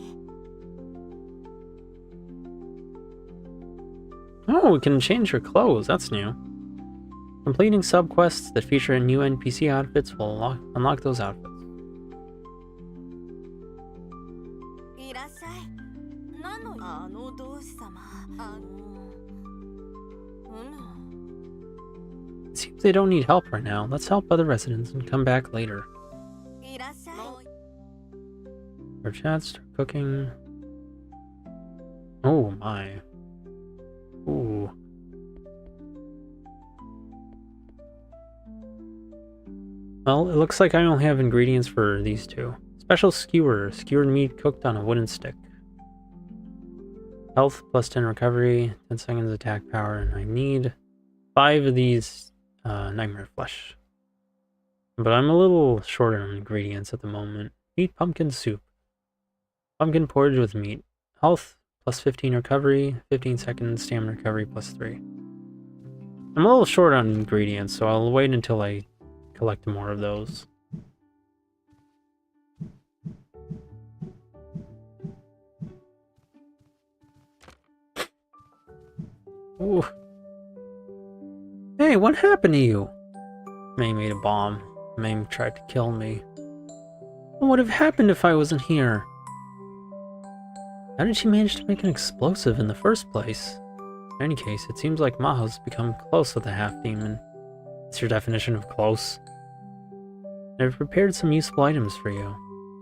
[SPEAKER 1] Oh, we can change her clothes. That's new. Completing subquests that feature new NPC outfits will unlock those outfits.
[SPEAKER 2] いらっしゃい。なのあの同志様。
[SPEAKER 1] It seems they don't need help right now. Let's help other residents and come back later.
[SPEAKER 2] いらっしゃい。
[SPEAKER 1] Our chat, start cooking. Oh my. Ooh. Well, it looks like I only have ingredients for these two. Special skewer. Skewered meat cooked on a wooden stick. Health plus 10 recovery, 10 seconds attack power, and I need 5 of these nightmare flesh. But I'm a little short on ingredients at the moment. Eat pumpkin soup. Pumpkin porridge with meat. Health plus 15 recovery, 15 seconds stamina recovery plus 3. I'm a little short on ingredients, so I'll wait until I collect more of those. Ooh. Hey, what happened to you? May made a bomb. May tried to kill me. What would have happened if I wasn't here? How did she manage to make an explosive in the first place? In any case, it seems like Maho's become close with the half-demon. What's your definition of close? I've prepared some useful items for you.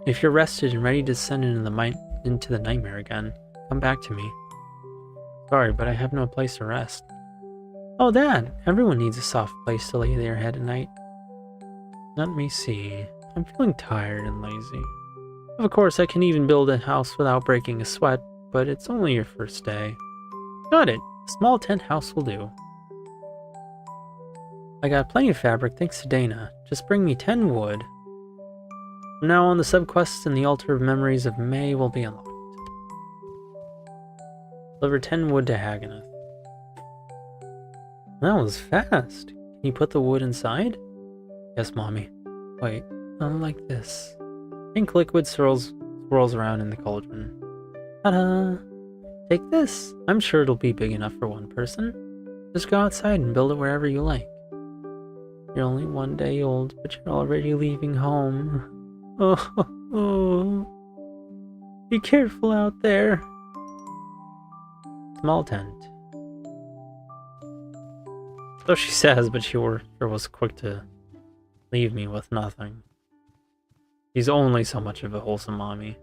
[SPEAKER 1] If you're rested and ready to descend into the nightmare again, come back to me. Sorry, but I have no place to rest. Oh, Dad! Everyone needs a soft place to lay their head at night. Let me see. I'm feeling tired and lazy. Of course, I can even build a house without breaking a sweat, but it's only your first day. Got it. A small tent house will do. I got plenty of fabric thanks to Dana. Just bring me 10 wood. From now on, the subquests and the Altar of Memories of May will be unlocked. Deliver 10 wood to Haganeth. That was fast. Can you put the wood inside? Yes, Mommy. Wait, not like this. Pink liquid swirls around in the cauldron. Ta-da! Take this. I'm sure it'll be big enough for one person. Just go outside and build it wherever you like. You're only 1 day old, but you're already leaving home. Oh. Be careful out there. Small tent. So she says, but she sure was quick to leave me with nothing. She's only so much of a wholesome mommy.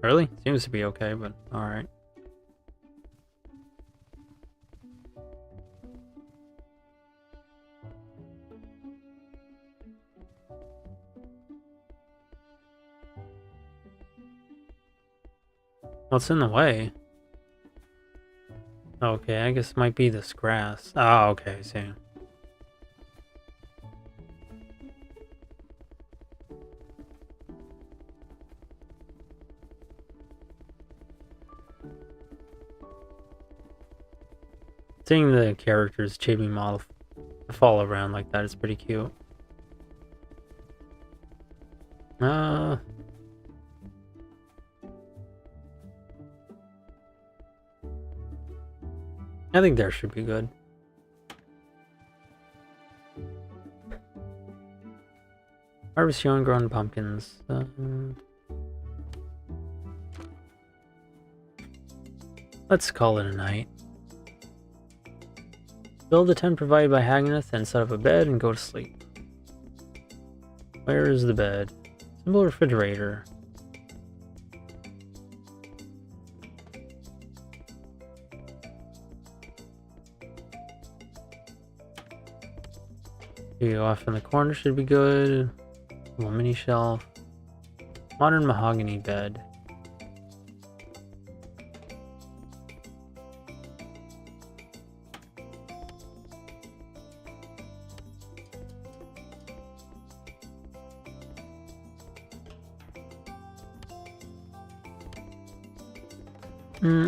[SPEAKER 1] Really? Seems to be okay, but alright. What's in the way? Okay, I guess it might be this grass. Oh, okay, I see. Seeing the character's chibi model fall around like that is pretty cute. I think there should be good. Harvest young grown pumpkins. Let's call it a night. Build the tent provided by Hagneth and set up a bed and go to sleep. Where is the bed? Simple refrigerator. You off in the corner should be good. Little mini shelf. Modern mahogany bed.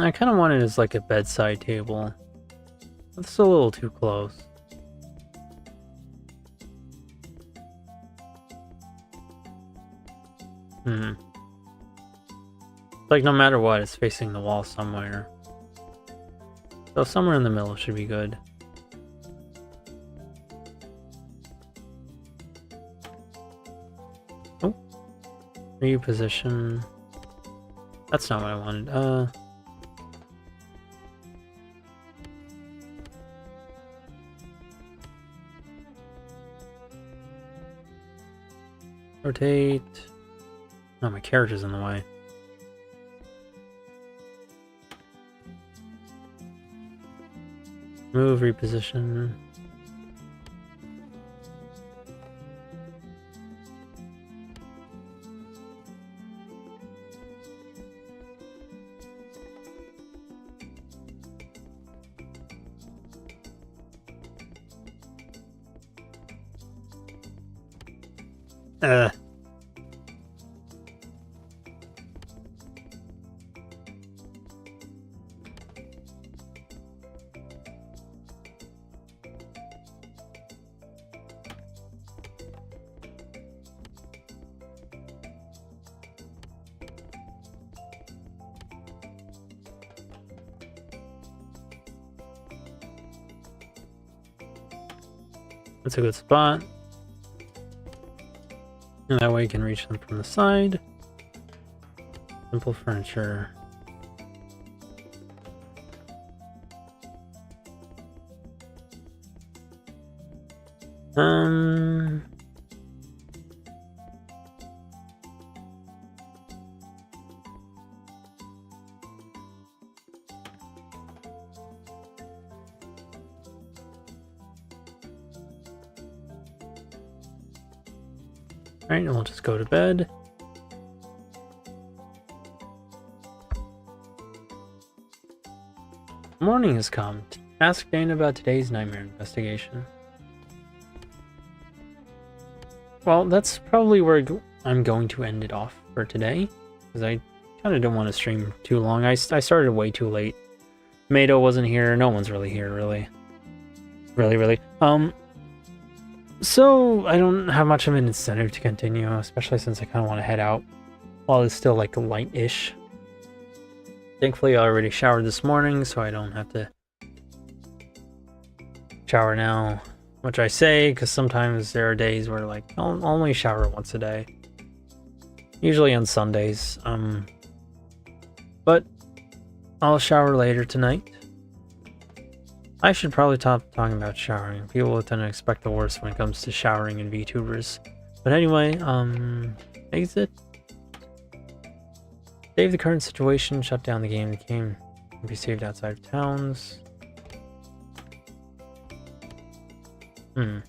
[SPEAKER 1] I kind of want it as like a bedside table. That's a little too close. Like no matter what, it's facing the wall somewhere. So somewhere in the middle should be good. Oh. Reposition. That's not what I wanted. Rotate. Oh, my character's in the way. Move, reposition. That's a good spot. And that way you can reach them from the side. Simple furniture. Alright, and we'll just go to bed. Morning has come. Ask Dana about today's nightmare investigation. Well, that's probably where I'm going to end it off for today, because I kind of don't want to stream too long. I started way too late. Mado wasn't here. No one's really here, really. Really. So I don't have much of an incentive to continue, especially since I kind of want to head out while it's still like light-ish. Thankfully, I already showered this morning, so I don't have to shower now. Which I say, because sometimes there are days where like I'll only shower once a day. Usually on Sundays. But I'll shower later tonight. I should probably stop talking about showering. People will tend to expect the worst when it comes to showering in VTubers. But anyway, exit. Save the current situation, shut down the game. The game can be saved outside of towns. How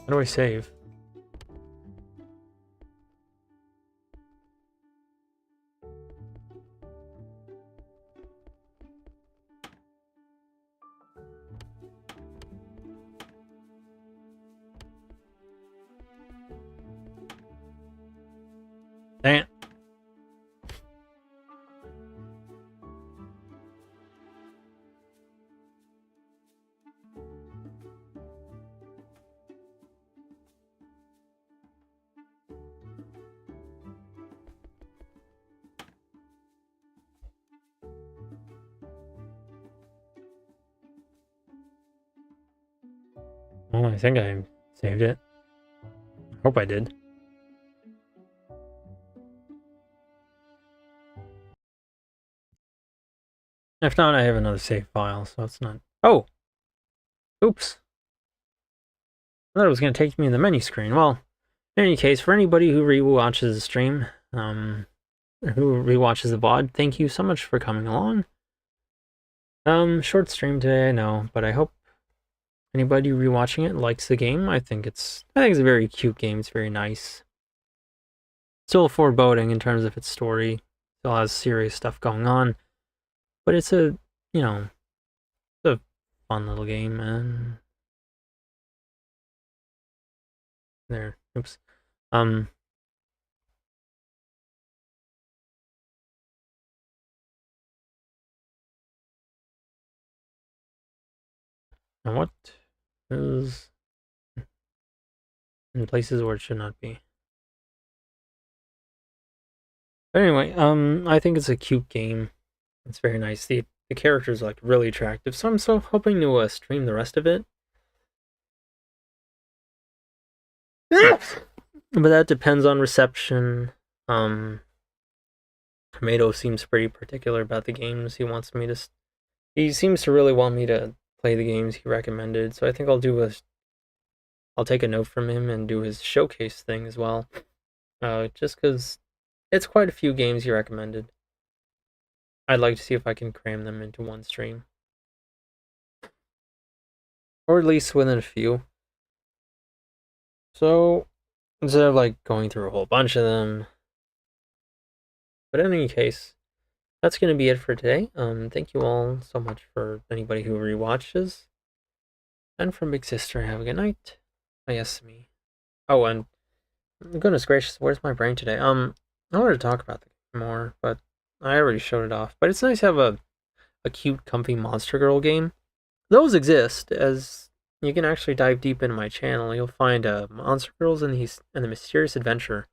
[SPEAKER 1] do I save? Dang it. Well, I think I saved it. Hope I did. If not, I have another save file, so it's not... Oh! Oops. I thought it was going to take me to the menu screen. Well, in any case, for anybody who rewatches the stream, who rewatches the VOD, thank you so much for coming along. Short stream today, I know, but I hope anybody rewatching it likes the game. I think it's a very cute game. It's very nice. Still foreboding in terms of its story. Still has serious stuff going on. But it's a, you know, it's a fun little game, man. There. Oops. And what is in places where it should not be? But anyway, I think it's a cute game. It's very nice. The characters are like really attractive, so I'm so hoping to stream the rest of it. But that depends on reception. Tomato seems pretty particular about the games he wants me to. He seems to really want me to play the games he recommended, so I think I'll take a note from him and do his showcase thing as well. Just because it's quite a few games he recommended. I'd like to see if I can cram them into one stream. Or at least within a few. So, instead of like going through a whole bunch of them. But in any case, that's going to be it for today. Thank you all so much for anybody who rewatches. And from Big Sister, have a good night. Oh, yes, me. Oh, and goodness gracious, where's my brain today? I wanted to talk about the game more, but I already showed it off. But it's nice to have a cute, comfy Monster Girl game. Those exist, as you can actually dive deep into my channel. You'll find Monster Girls and the Mysterious Adventure.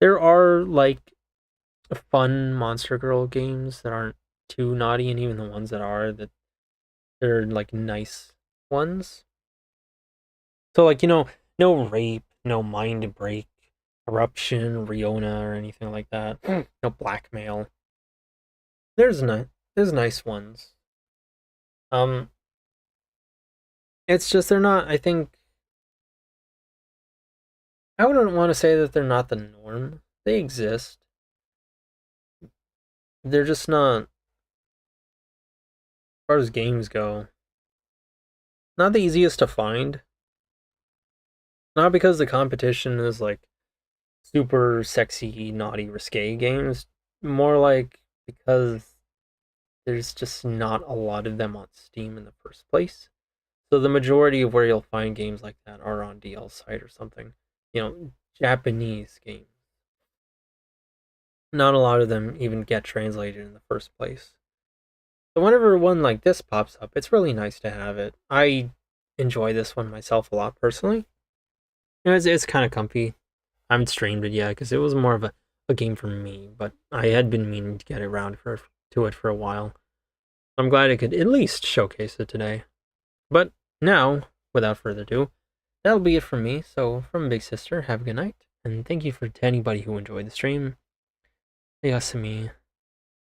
[SPEAKER 1] There are like fun Monster Girl games that aren't too naughty, and even the ones that are, that they're like nice ones. So like, no rape, no mind break, corruption, Riona, or anything like that. No blackmail. There's nice ones. It's just they're not, I think, I wouldn't want to say that they're not the norm. They exist. They're just not, as far as games go, not the easiest to find. Not because the competition is like super sexy, naughty, risque games. More like because there's just not a lot of them on Steam in the first place. So the majority of where you'll find games like that are on DL site or something. Japanese games. Not a lot of them even get translated in the first place. So whenever one like this pops up, it's really nice to have it. I enjoy this one myself a lot personally. It's kind of comfy. I haven't streamed it yet because it was more of a game for me, but I had been meaning to get around to it for a while. I'm glad I could at least showcase it today. But now, without further ado, that'll be it from me. So from Big Sister, have a good night, and thank you to anybody who enjoyed the stream. Yasumi.